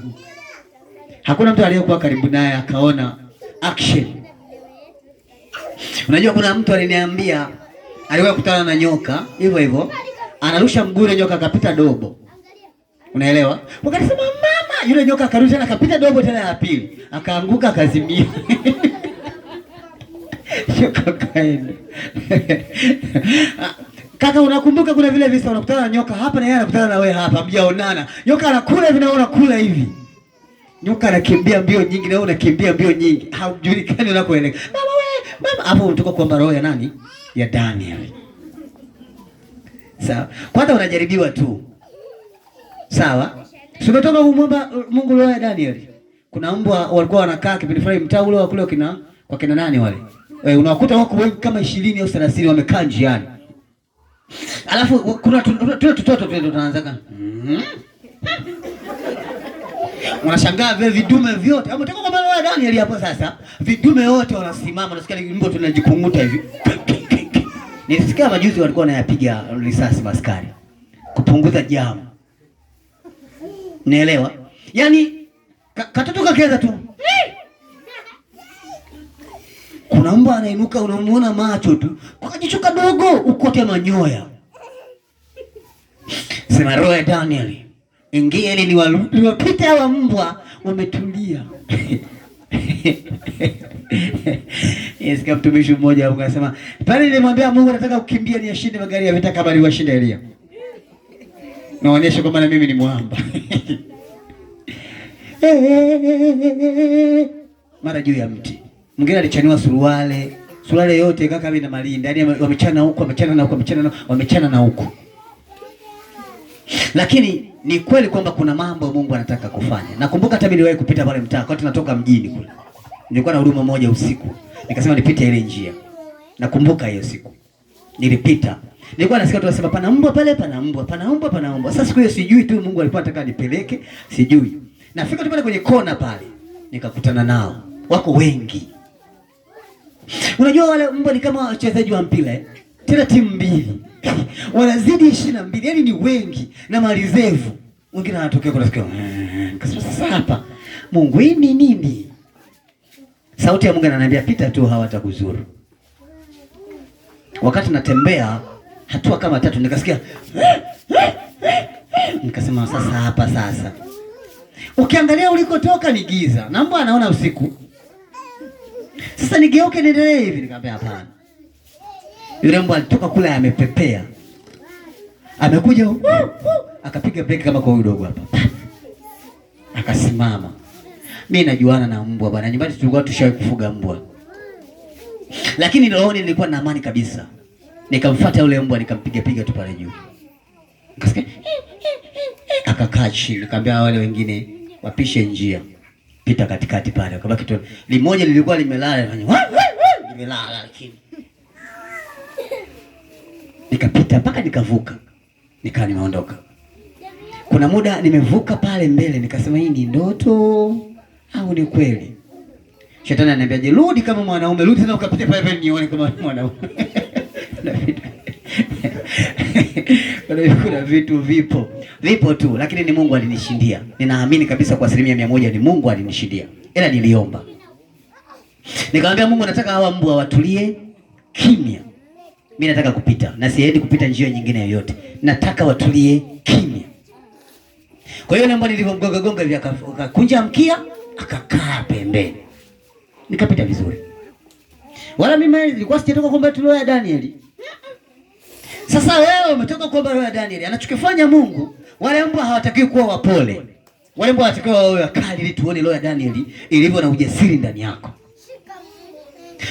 Hakuna mtu aliyekuwa karibu naye akaona action. Unajua kuna mtu aliniambia aliwahi kukutana na nyoka hivyo hivyo, anarusha mguu ile nyoka akapita dobo. Unaelewa? Wakasema mama, yule nyoka akarusha na akapita dobo tena ya pili, akaanguka akazimia. Nyoka kaenda. Kaka, unakumbuka kuna vile visa unakutana na nyoka hapa na yeye anakutana na wewe hapa, mjaonana. Nyoka anakula hivi na wewe unakula hivi. Nyoka anakimbia mbio nyingi na wewe unakimbia mbio nyingi. Haujulikani unakoelekea. Mama wewe, mama hapo unatoka kuomba roho ya nani? Ya Daniel. Sawa. Kwanza unajaribiwa tu. Sawa? Umetoka kumwomba Mungu roho ya Daniel. Kuna mbwa walikuwa wanakaa kipindi fulani mtaa ule wa kule kwa kina nani wale? Unawakuta wako wengi kama 20 au 30 wamekaa njiani. Alafu kuna tutoto tunaanzaga. Unashangaa vile vidume vyote. Umetoka kwa roho ya Daniel hapo sasa. Vidume wote wanasimama, unasikia mbwa tunajikunguta hivi. Nilisikia majuzi walikuwa wanayapiga risasi maskari kupunguza jamu. Nielewa? Yaani katoto kakeza tu. Kuna mbwa anainuka, unamuona macho tu. Kwa kajicho kadogo ukote manyoya. Sema roho ya Daniel, ingia ili niwapite hawa mbwa wametulia. Yes, kama mtumishi mmoja akasema, "Pale nilimwambia Mungu nataka kukimbia ni ashinde magari ya vita kama aliwashinda Elia." Naonyesha kwamba na mimi ni mwamba. Mara juu ya mti. Mwingine alichaniwa suruale yote kaka mimi na malinda. Yaani wamechana huko, wamechana na huko, wamechana na huko. Lakini ni kweli kwamba kuna mambo Mungu anataka kufanya. Nakumbuka hata mimi niliwahi kupita pale mtaa wakati tunatoka mjini kule. Nilikuwa na huduma moja usiku. Nikasema nipite ile njia. Nakumbuka hiyo siku. Nilipita. Nilikuwa nasikia watu wasema pana mbwa pale, pana mbwa, pana mbwa, pana mbwa. Sasa siku hiyo sijui tu Mungu alikuwa anataka nipeleke, sijui. Nafika tu pale kwenye kona pale. Nikakutana nao. Wako wengi. Unajua wale mbwa ni kama wachezaji wa mpira Tena timu mbili. Wanazidi 22. Yaani ni wengi na malizevu. Wengine wanatokea kwa nasikia. Kasema sasa hapa Mungu hii ni nini? Sauti ya Mungu ananiambia pita tu hawatakuzuru. Wakati natembea hatua kama 3 nikasikia. Nikasema sasa hapa sasa. Ukiangalia ulikotoka ni giza. Na mbwa anaona usiku. Sasa nigeuke niendelee hivi, nikamwambia hapana. Yule mbwa alitoka kula amepepea. Amekuja akapiga breki kama kwa udogo hapa. Akasimama. Mimi najuana na mbwa bwana. Nyumbani tulikuwa tushawahi kufuga mbwa. Lakini rohoni nilikuwa na amani kabisa. Nikamfuata yule mbwa nikampiga tu pale juu. Nikasikia akakaa chini, nikamwambia wale wengine wapishe njia. Pita katikati pale. Kabaki tu limoja lilikuwa limelala, limelala lakini nikapita mpaka nikavuka, nikaa nimeondoka. Kuna muda nimevuka pale mbele, nikasema hii ni ndoto au ni kweli? Shetani ananiambia, rudi kama mwanaume, rudi tena ukapita pale pale nione kama mwanaume. Kuna vitu vipo tu, lakini ni Mungu alinishindia. Ninaamini kabisa kwa 100% ni Mungu alinishindia, ila niliomba. Nikamwambia Mungu, nataka hawa mbwa watulie kimya. Mimi nataka kupita na siende kupita njia nyingine yoyote, nataka watulie kimya. Kwa hiyo mbwa nilivyogonga gonga hivi akakunja mkia, akakaa pembeni, nikapita vizuri. Wala mimi nilikuwa sijatoka kwamba roho ya Danieli. Sasa wewe umetoka kwamba roho ya Danieli. Anachokifanya Mungu, wale mbwa hawatakiwi kuwa wapole. Wale mbwa wanatakiwa wawe wakali ili tuone roho ya Danieli ilivyo na ujasiri ndani yako.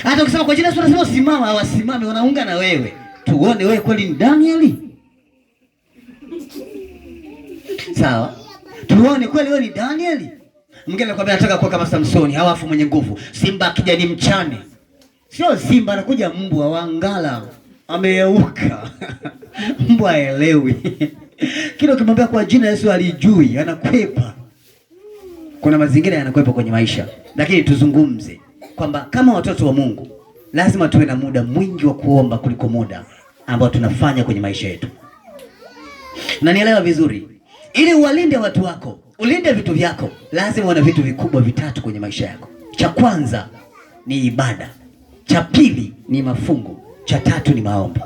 Hata ukisema kwa jina Yesu unasema simama, hawasimami, wanaunga na wewe. Tuone wewe kweli ni Danieli. Sawa? Tuone kweli wewe ni Danieli. Mwingine anakuambia nataka kuwa kama Samsoni, hawafu mwenye nguvu. Simba akija ni mchane. Sio simba, anakuja mbwa wangala. Ameyeuka. Mbwa haelewi. Kile ukimwambia kwa jina Yesu alijui, anakwepa. Kuna mazingira yanakwepa kwenye maisha. Lakini tuzungumze kwamba kama watoto wa Mungu lazima tuwe na muda mwingi wa kuomba kuliko muda ambao tunafanya kwenye maisha yetu. Na nielewa vizuri, ili uwalinde watu wako, ulinde vitu vyako, lazima uwe na vitu vikubwa vitatu kwenye maisha yako. Cha kwanza ni ibada, cha pili ni mafungo, cha tatu ni maombi.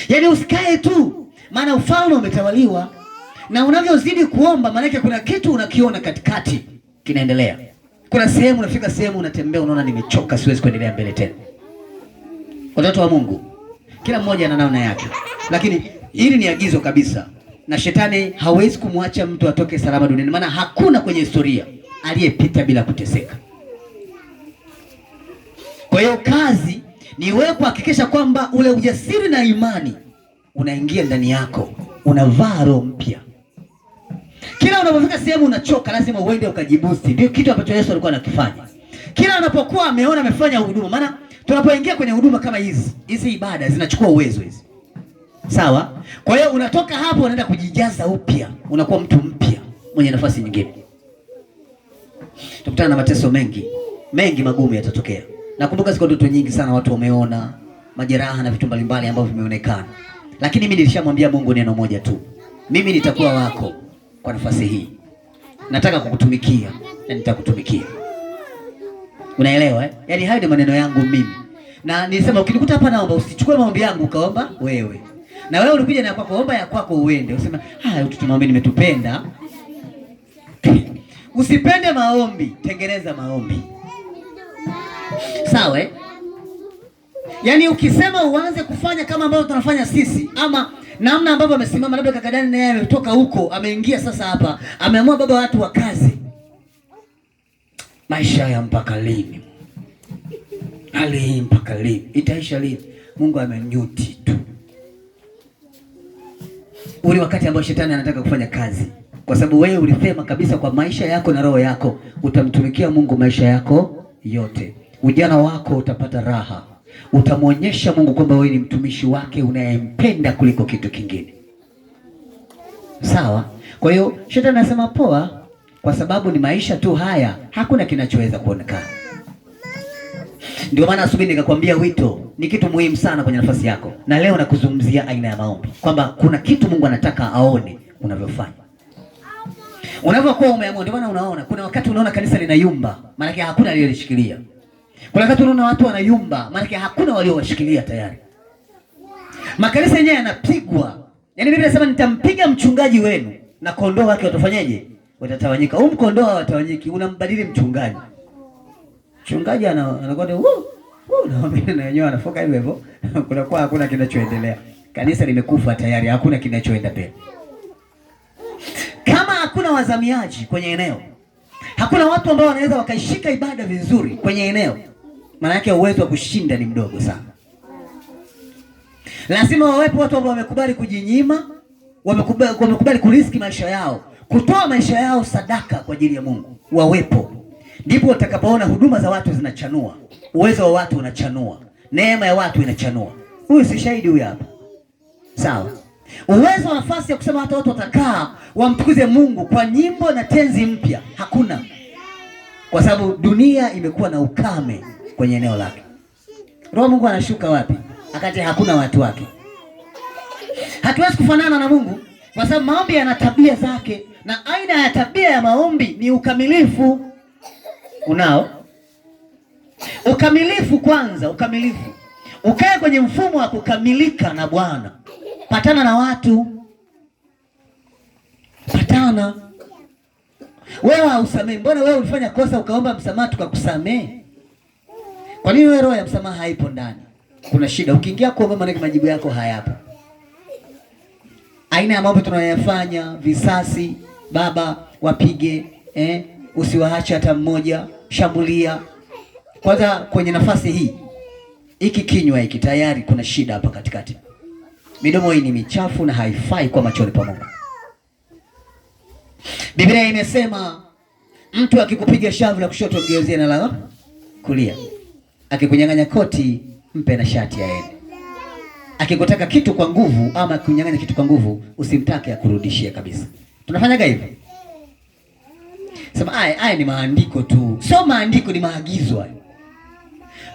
Yaani usikae tu, maana ufalme umetawaliwa, na unavyozidi kuomba maana kuna kitu unakiona katikati kinaendelea. Kuna sehemu unafika sehemu unatembea unaona nimechoka, siwezi kuendelea mbele tena. Watoto wa Mungu, kila mmoja ana namna yake. Lakini hili ni agizo kabisa. Na shetani hawezi kumwacha mtu atoke salama duniani, maana hakuna kwenye historia aliyepita bila kuteseka. Kwa hiyo kazi ni wewe kuhakikisha kwamba ule ujasiri na imani unaingia ndani yako, unavaa roho mpya. Kila unapofika sehemu unachoka, lazima uende ukajibusti. Ndio kitu ambacho Yesu alikuwa anakifanya. Kila unapokuwa ameona amefanya huduma, maana tunapoingia kwenye huduma kama hizi ibada zinachukua uwezo hizi. Sawa? Kwa hiyo unatoka hapo unaenda kujijaza upya, unakuwa mtu mpya mwenye nafasi nyingine. Tukutana na mateso mengi magumu yatatokea. Nakumbuka ziko ndoto nyingi sana watu wameona, majeraha na vitu mbalimbali ambavyo vimeonekana. Lakini mimi nilishamwambia Mungu neno moja tu. Mimi nitakuwa wako kwa nafasi hii. Nataka kukutumikia na nitakutumikia. Unaelewa eh? Yaani hayo ndio maneno yangu mimi. Na nilisema ukinikuta hapa naomba usichukue maombi yangu ukaomba wewe. Na wewe ulikuja na kwako omba ya kwako uende. Usema, tutumwombe nimetupenda. Usipende maombi, tengeneza maombi. Sawa eh? Yaani ukisema uanze kufanya kama ambavyo tunafanya sisi, ama namna ambavyo amesimama labda kaka Dani naye ametoka huko, ameingia sasa hapa, ameamua baba watu wa kazi. Maisha ya mpaka lini? Mpaka lini? Itaisha lini? Mungu amenyuti tu. Ule wakati ambao shetani anataka kufanya kazi. Kwa sababu wewe ulisema kabisa kwa maisha yako na roho yako utamtumikia Mungu maisha yako yote. Ujana wako utapata raha. Utamwonyesha Mungu kwamba wewe ni mtumishi wake unayempenda kuliko kitu kingine. Sawa? Kwa hiyo shetani anasema poa, kwa sababu ni maisha tu haya, hakuna kinachoweza kuonekana. Ndio maana asubuhi nikakwambia wito ni kitu muhimu sana kwenye nafasi yako. Na leo nakuzungumzia aina ya maombi, kwamba kuna kitu Mungu anataka aone unavyofanya. Unavyokuwa umeamua, ndio maana unaona kuna wakati unaona kanisa linayumba, maana yake hakuna aliyelishikilia. Kuna wakati unaona watu wanayumba, maana yake hakuna waliowashikilia tayari. Makanisa yenyewe yanapigwa. Yaani Biblia inasema nitampiga mchungaji wenu na kondoo wake watafanyaje? Watatawanyika. Huyu kondoo hawatawanyiki, unambadili mchungaji. Mchungaji anakwenda na wenyewe anafoka hivyo hivyo. Kunakuwa hakuna kinachoendelea. Kanisa limekufa tayari, hakuna kinachoenda mbele. Kama hakuna wazamiaji kwenye eneo, hakuna watu ambao wanaweza wakaishika ibada vizuri kwenye eneo, maana yake uwezo wa kushinda ni mdogo sana. Lazima wawepo watu ambao wamekubali kujinyima, wamekubali kuriski maisha yao, kutoa maisha yao sadaka kwa ajili ya Mungu. Wawepo. Ndipo utakapoona huduma za watu zinachanua, uwezo wa watu unachanua, neema ya watu inachanua. Huyu si shahidi huyu hapa. Sawa. Uwezo wa nafasi ya kusema hata watu watakaa wamtukuze Mungu kwa nyimbo na tenzi mpya hakuna, kwa sababu dunia imekuwa na ukame kwenye eneo lake. Roho Mungu anashuka wapi wakati hakuna watu wake? Hatuwezi kufanana na Mungu kwa sababu maombi yana tabia zake, na aina ya tabia ya maombi ni ukamilifu. Unao ukamilifu kwanza, ukamilifu. Ukae kwenye mfumo wa kukamilika na Bwana. Patana na watu. Patana. Wewe hausamehe. Mbona wewe ulifanya kosa ukaomba msamaha tukakusamehe? Kwa nini wewe roho ya msamaha haipo ndani? Kuna shida. Ukiingia kuomba maana majibu yako hayapo. Aina ya mambo tunayoyafanya, visasi, baba wapige, usiwaache hata mmoja, shambulia. Kwanza kwenye nafasi hii, hiki kinywa hiki tayari kuna shida hapa katikati. Midomo hii ni michafu na haifai kwa machoni pa Mungu. Biblia imesema mtu akikupiga shavu la kushoto mgeuzie na la kulia. Akikunyang'anya koti mpe na shati aende. Akikutaka kitu kwa nguvu ama kunyang'anya kitu kwa nguvu usimtake akurudishie kabisa. Tunafanyaga hivi. Sema haya ni maandiko tu. Sio maandiko, ni maagizo hayo.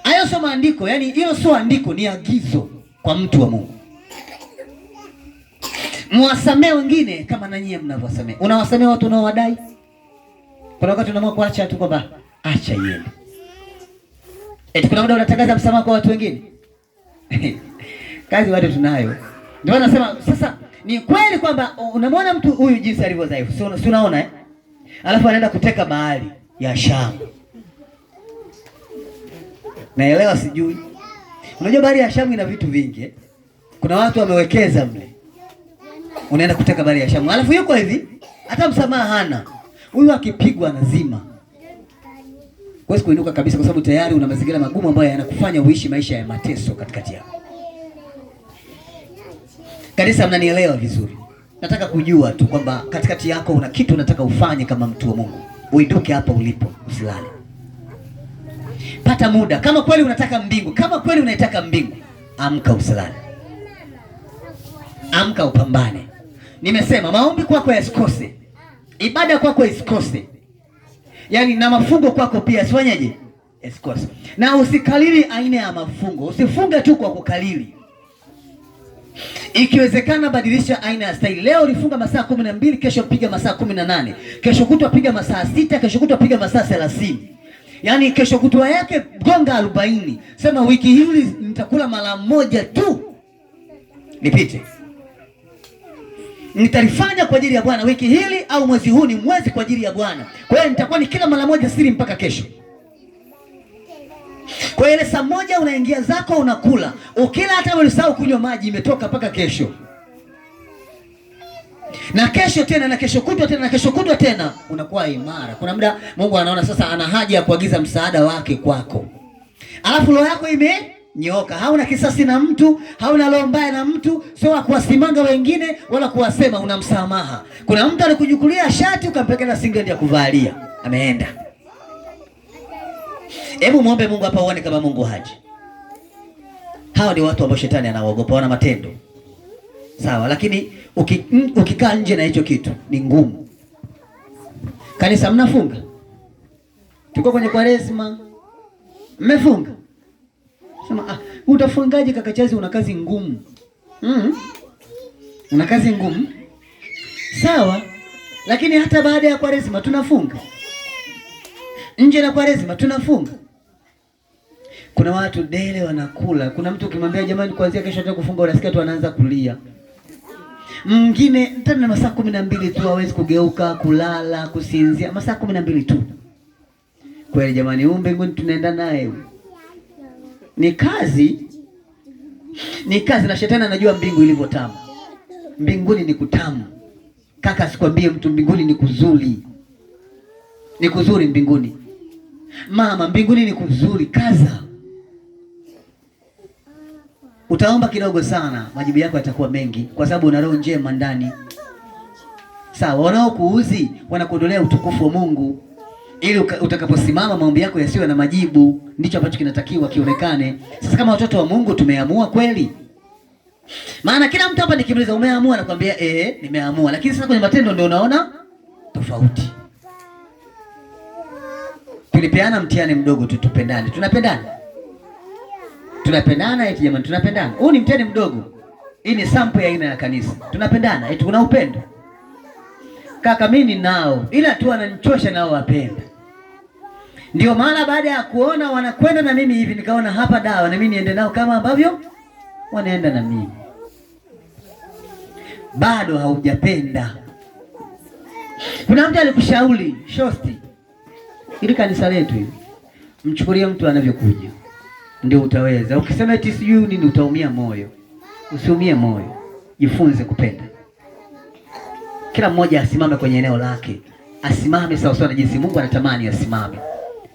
Hayo sio maandiko, yani hilo sio andiko, ni agizo kwa mtu wa Mungu. Mwasamee wengine kama na nyie mnavyosamea. Unawasamea watu unaowadai? Kuna wakati unaamua kuacha tu kwamba acha iende. Kuna muda unatangaza msamaha kwa watu wengine. Kazi watu tunayo. Ndio nasema sasa ni kweli kwamba unamwona mtu huyu jinsi alivyo dhaifu. Si unaona Alafu anaenda kuteka mahali ya Shamu. Naelewa sijui. Unajua bahari ya Shamu ina vitu vingi. Kuna watu wamewekeza mle. Unaenda kuteka bahari ya Shamu. Alafu yuko hivi, hata msamaha hana. Huyu akipigwa nazima. Huwezi kuinuka kabisa kwa sababu tayari una mazingira magumu ambayo yanakufanya uishi maisha ya mateso katikati yako. Kanisa, mnanielewa vizuri. Nataka kujua tu kwamba katikati yako una kitu unataka ufanye kama mtu wa Mungu. Uinuke hapa ulipo, usilale. Pata muda. Kama kweli unataka mbingu, kama kweli unaitaka mbingu, amka usilale. Amka upambane. Nimesema maombi kwako yasikose. Ibada kwako isikose. Yaani na mafungo kwako pia sifanyaje? Yasikose. Na usikalili aina ya mafungo. Usifunge tu kwa kukalili. Ikiwezekana badilisha aina ya staili. Leo ulifunga masaa 12, kesho piga masaa 18. Kesho kutwa piga masaa 6, kesho kutwa piga masaa 30. Yaani kesho kutwa yake gonga 40. Sema wiki hii nitakula mara moja tu. Nipite. Nitalifanya kwa ajili ya Bwana wiki hili, au mwezi huu ni mwezi kwa ajili ya Bwana. Kwa hiyo nitakuwa ni kila mara moja siri mpaka kesho. Kwa hiyo ile saa moja unaingia zako unakula. Ukila hata ulisahau kunywa maji imetoka mpaka kesho. Na kesho tena na kesho kutwa tena na kesho kutwa tena unakuwa imara. Kuna muda Mungu anaona sasa ana haja ya kuagiza msaada wake kwako. Alafu roho yako imenyoka. Hauna kisasi na mtu, hauna roho mbaya na mtu, sio kuwasimanga wengine wala kuwasema, una msamaha. Kuna mtu alikujukulia shati ukampelekea singlet ya kuvalia. Ameenda. Hebu muombe Mungu hapa uone kama Mungu haji. Hao ni watu ambao shetani anaogopa, wana matendo. Sawa, lakini ukikaa nje na hicho kitu ni ngumu. Kanisa mnafunga? Tuko kwenye Kwaresma. Mmefunga? Sema utafungaje kaka Chazi, una kazi ngumu. Una kazi ngumu. Sawa. Lakini hata baada ya Kwaresma tunafunga. Nje na Kwaresma tunafunga. Kuna watu dele wanakula. Kuna mtu ukimwambia jamani kuanzia kesho nataka kufunga, unasikia tu anaanza kulia. Mwingine tena masaa 12 tu hawezi kugeuka, kulala, kusinzia. Masaa 12 tu. Kweli jamani, mbinguni tunaenda naye. Ni kazi. Ni kazi, na shetani anajua mbingu ilivyo tamu. Mbinguni ni kutamu. Kaka, sikwambie mtu mbinguni ni kuzuri. Ni kuzuri mbinguni. Mama, mbinguni ni kuzuri, kaza. Utaomba kidogo sana, majibu yako yatakuwa mengi kwa sababu una roho njema ndani. Sawa, wanaokuuzi wanakuondolea utukufu wa Mungu. ili utakaposimama maombi yako yasiwe na majibu. Ndicho ambacho kinatakiwa kionekane. Sasa kama watoto wa Mungu tumeamua kweli? Maana kila mtu hapa nikimuuliza umeamua, nakwambia nimeamua, lakini sasa kwenye matendo ndio unaona tofauti. Tulipeana mtihani mdogo tu, tupendane. Tunapendana? Tunapendana eti jamani, tunapendana? Huu ni mtihani mdogo. Hii ni sample ya aina ya kanisa. Tunapendana eti kuna upendo? Kaka mimi nao, ila tu wananichosha nao wapenda. Ndio maana baada ya kuona wanakwenda na mimi hivi, nikaona hapa dawa na mimi niende nao kama ambavyo wanaenda na mimi. Bado haujapenda. Kuna mtu alikushauri, shosti, ili kanisa letu hili, mchukulie mtu anavyokuja ndio utaweza. Ukisema eti sijui nini utaumia moyo. Usiumie moyo. Jifunze kupenda. Kila mmoja asimame kwenye eneo lake. Asimame sawa sawa na jinsi Mungu anatamani asimame.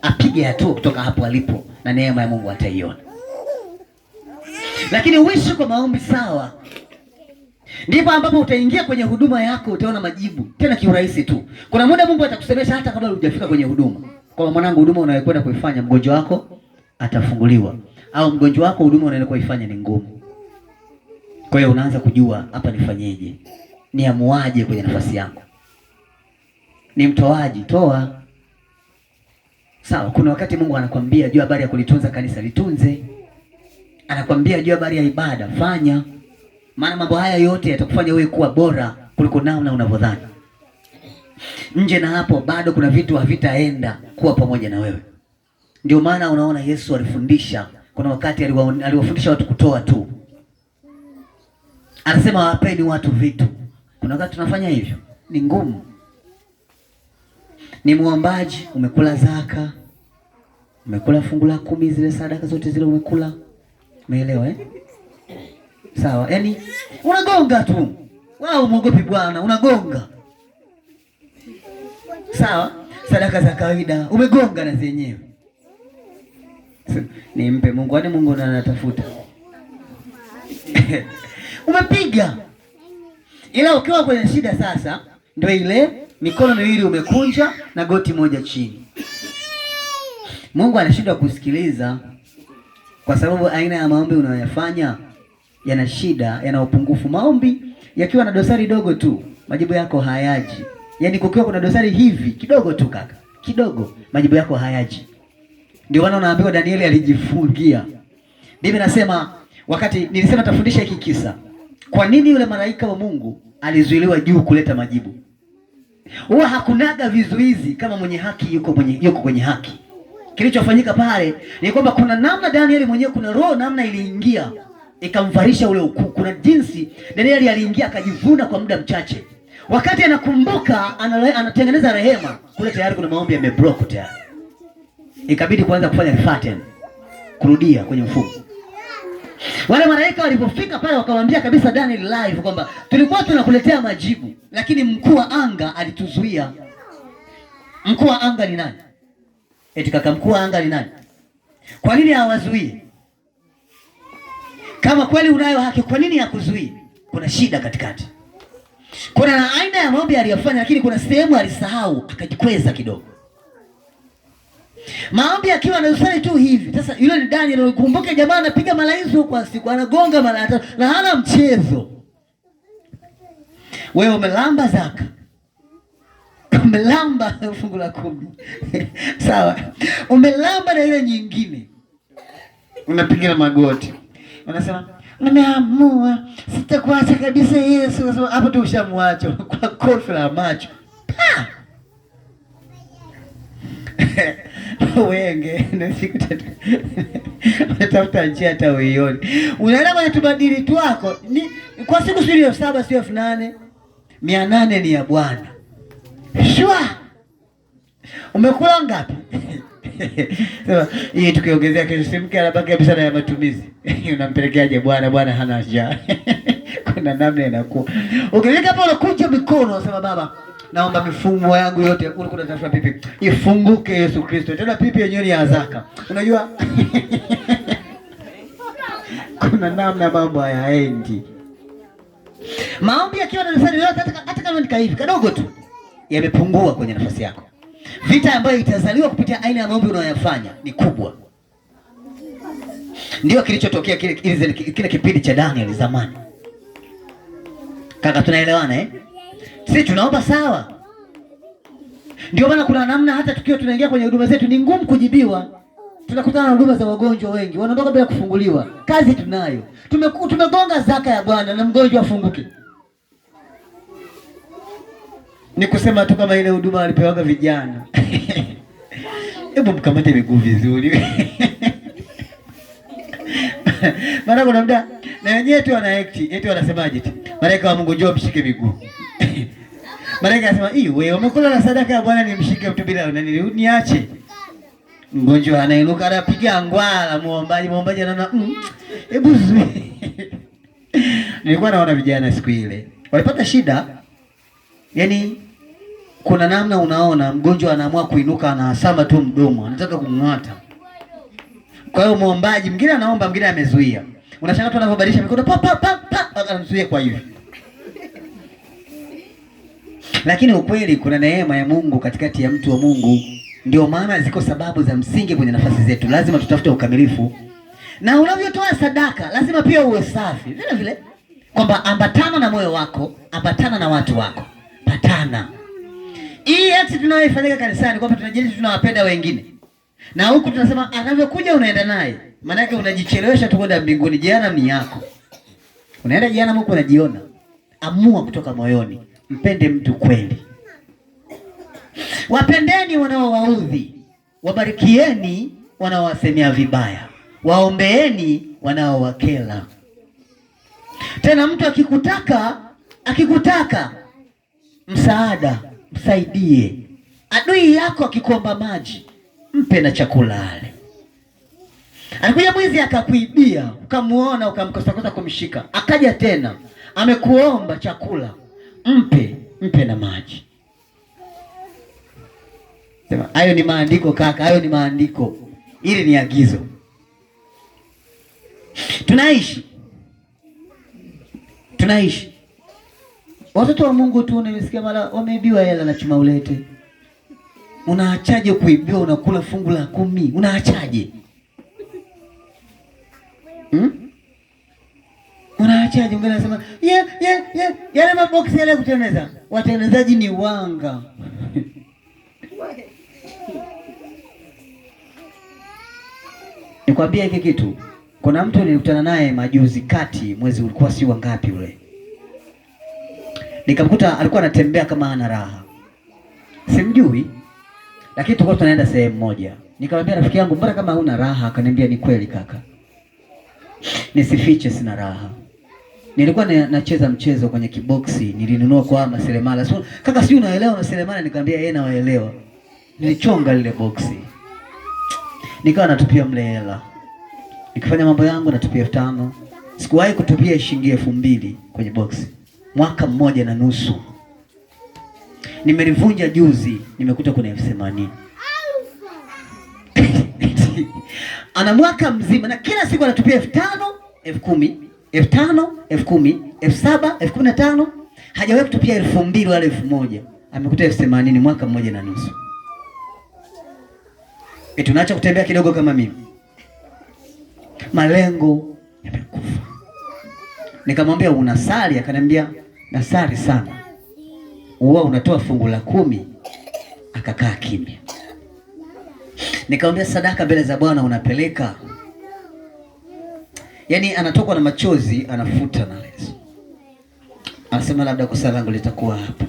Apige hatua kutoka hapo alipo na neema ya Mungu ataiona. Lakini uishi kwa maombi sawa. Ndipo ambapo utaingia kwenye huduma yako, utaona majibu tena kiurahisi tu. Kuna muda Mungu atakusemesha hata kabla hujafika kwenye huduma. Kwa mwanangu, huduma unayokwenda kuifanya mgonjwa wako atafunguliwa, au mgonjwa wako huduma unayokwenda kuifanya ni ngumu. Kwa hiyo unaanza kujua hapa nifanyeje? Niamuaje kwenye nafasi yangu? Ni mtoaji, toa. Sawa, kuna wakati Mungu anakuambia jua habari ya kulitunza kanisa, litunze. Anakuambia jua habari ya ibada, fanya. Maana mambo haya yote yatakufanya wewe kuwa bora kuliko namna unavyodhani. Nje na hapo bado kuna vitu havitaenda kuwa pamoja na wewe. Ndio maana unaona Yesu alifundisha, kuna wakati aliwafundisha watu kutoa tu. Anasema wapeni watu vitu. Kuna wakati tunafanya hivyo, ni ngumu. Ni muombaji, umekula zaka, umekula fungu la 10, zile sadaka zote zile umekula. Umeelewa Sawa, yaani unagonga tu. Wao muogopi Bwana, unagonga. Sawa, sadaka za kawaida umegonga na zenyewe. Nimpe Mungu, kwani Mungu anatafuta. Umepiga. Ila ukiwa kwenye shida sasa, ndio ile mikono miwili umekunja na goti moja chini. Mungu anashindwa kusikiliza kwa sababu aina ya maombi unayoyafanya yana shida, yana upungufu. Maombi yakiwa na dosari dogo tu, majibu yako hayaji. Yaani kukiwa kuna dosari hivi kidogo tu kaka, kidogo, majibu yako hayaji. Ndio maana unaambiwa Danieli alijifungia. Biblia inasema, wakati nilisema tafundisha hiki kisa, kwa nini yule malaika wa Mungu alizuiliwa juu kuleta majibu? Huwa hakunaga vizuizi kama mwenye haki yuko kwenye haki. Kilichofanyika pale ni kwamba kuna namna Danieli mwenyewe, kuna roho namna iliingia ikamvarisha ule ukuu. Kuna jinsi Danieli aliingia akajivuna kwa muda mchache. Wakati anakumbuka anatengeneza rehema, kule tayari kuna maombi yameblock tayari. Ikabidi kuanza kufanya refaten, kurudia kwenye mfumo. Wale malaika walipofika pale wakamwambia kabisa Daniel live kwamba tulikuwa tunakuletea majibu, lakini mkuu wa anga alituzuia. Mkuu wa anga ni nani? Eti kaka, mkuu wa anga ni nani? Kwa nini hawazuii? Kama kweli unayo haki, kwa nini hakuzuii? Kuna shida katikati. Kuna aina ya maombi aliyofanya, lakini kuna sehemu alisahau, akajikweza kidogo. Maombi akiwa anasali tu hivi. Sasa yule ni Daniel, ukumbuke jamaa anapiga mara hizo kwa siku, anagonga mara 3 na hana mchezo. Wewe umelamba zaka, umelamba fungu la 10. Sawa, umelamba na ile nyingine, unapiga na magoti, unasema nimeamua sitakuacha kabisa Yesu. Hapo tu ushamwacha kwa kofi la macho. Wenge na siku 3 unatafuta njia hata uione. Unaenda kwenye tubadili twako ni kwa siku sio 7 sio 8. 800 ni ya Bwana. Shwa. Umekula ngapi? Sasa hii tukiongezea kesho simke anabaki kabisa na ya matumizi. Unampelekeaje Bwana? Bwana hana njaa. Kuna namna inakuwa. Ukifika hapo unakunja mikono unasema Baba, naomba mifumo yangu yote kule kuna tafuta pipi ifunguke Yesu Kristo. Tena pipi yenyewe ni ya zaka. Unajua? Kuna namna mambo hayaendi. Maombi yakiwa na nafasi yote, hata kama ni hivi kadogo tu, yamepungua kwenye nafasi yako. Vita ambayo itazaliwa kupitia aina ya maombi unayoyafanya ni kubwa. Ndio kilichotokea kile kipindi cha Daniel zamani. Kaka, tunaelewana eh? Sisi tunaomba sawa. Ndio maana kuna namna hata tukiwa tunaingia kwenye huduma zetu ni ngumu kujibiwa. Tunakutana na huduma za wagonjwa wengi, wanaondoka bila kufunguliwa. Kazi tunayo. Tumegonga zaka ya Bwana na mgonjwa afunguke. Ni kusema tu kama ile huduma alipewaga vijana. Hebu mkamate miguu vizuri. Maana kuna muda na wenyewe tu wana act, eti wanasemaje tu? Malaika wa Mungu njoo mshike miguu. Malaika anasema, wewe umekula na sadaka ya Bwana nimshike mtu bila niache." Mgonjwa anainuka anapiga ngwala, muombaji anaona hebu zui. Nilikuwa naona vijana siku ile walipata shida. Yaani kuna namna unaona mgonjwa anaamua kuinuka, anasama tu mdomo, anataka kumng'ata. Kwa hiyo muombaji mwingine anaomba, mwingine amezuia. Unashangaa tu anavyobadilisha mikono anazuia kwa hivi. Lakini ukweli kuna neema ya Mungu katikati ya mtu wa Mungu. Ndio maana ziko sababu za msingi kwenye nafasi zetu. Lazima tutafute ukamilifu. Na unavyotoa sadaka lazima pia uwe safi. Vile vile kwamba ambatana na moyo wako, ambatana na watu wako. Patana. Hii eti tunayoifanyika kanisani kwamba tunajilisi tunawapenda wengine. Na huku tunasema anavyokuja unaenda naye. Maana yake unajichelewesha tu kwenda mbinguni. Jehanamu ni yako. Unaenda jehanamu huko unajiona. Amua kutoka moyoni. Mpende mtu kweli. Wapendeni wanaowaudhi, wabarikieni wanaowasemea vibaya, waombeeni wanaowakela. Tena mtu akikutaka msaada, msaidie. Adui yako akikuomba maji, mpe na chakula ale. Anakuja mwizi akakuibia, ukamuona ukamkosa kumshika, akaja tena amekuomba chakula, mpe na maji. Sema, hayo ni maandiko kaka, hayo ni maandiko. Hili ni agizo. Tunaishi. Watoto wa Mungu tu unasikia mara wameibiwa hela na chuma ulete. Unaachaje kuibiwa, unakula fungu la 10? Unaachaje? Unaachaje? Mwingine anasema, yale maboksi yale kutengeneza. Watengenezaji ni wanga. Nikwambia hiki kitu. Kuna mtu nilikutana naye majuzi kati, mwezi ulikuwa si wangapi ule. Nikamkuta alikuwa anatembea kama hana raha. Simjui, lakini tulikuwa tunaenda sehemu moja. Nikamwambia, rafiki yangu, mbona kama huna raha? Akaniambia, ni kweli kaka. Nisifiche, sina raha. Nilikuwa nacheza mchezo kwenye kiboksi, nilinunua kwa maselemala. So, kaka, si unaelewa maselemala? Nikamwambia, yeye naelewa. Nilichonga lile boksi. Nikawa natupia mle hela. Nikifanya mambo yangu natupia 5,000. Sikuwahi kutupia shilingi 2,000 kwenye boksi. Mwaka 1.5. Nimelivunja juzi, nimekuta kuna 80,000. Ana mwaka mzima na kila siku anatupia 5,000, 10,000, 5,000, 10,000, 7,000, 15,000. Hajawahi kutupia 2,000 wala 1,000. Amekuta 80,000 mwaka 1.5. Tunaacha kutembea kidogo kama mimi. Malengo yamekufa. Nikamwambia, unasali? Akaniambia, nasali sana. Unatoa fungu la 10? Akakaa kimya. Nikamwambia, sadaka mbele za Bwana unapeleka? Yaani anatokwa na machozi, anafuta na leso. Anasema, labda kosa langu litakuwa hapa.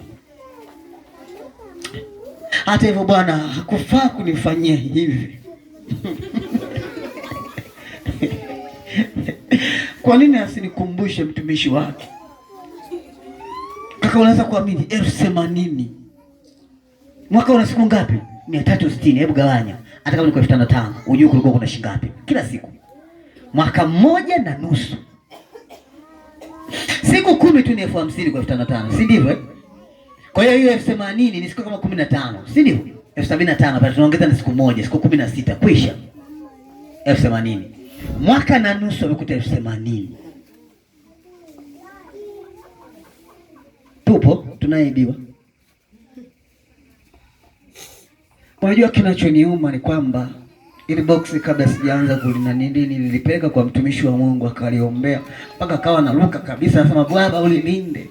Hata hivyo Bwana hakufaa kunifanyia hivi. Kwa nini asinikumbushe mtumishi wake? Kaka, unaweza kuamini 80,000. Mwaka una siku ngapi? 360. Hebu gawanya. Hata kama ni kwa 5,500, unajua kulikuwa kuna shilingi ngapi kila siku? Mwaka 1.5. Siku 10 tu ni 50,000 kwa 5,500, si ndivyo? Kwa hiyo 80,000 ni siku kama 15, si ndivyo? 75 pale tunaongeza na siku moja, siku 16 kwisha. 80,000. Mwaka na nusu amekuta 80,000. Tupo tunaibiwa. Unajua kinachoniuma ni kwamba ile box kabla sijaanza kulina nini nilipeleka kwa mtumishi wa Mungu akaliombea mpaka akawa naruka kabisa, anasema Bwana ulilinde.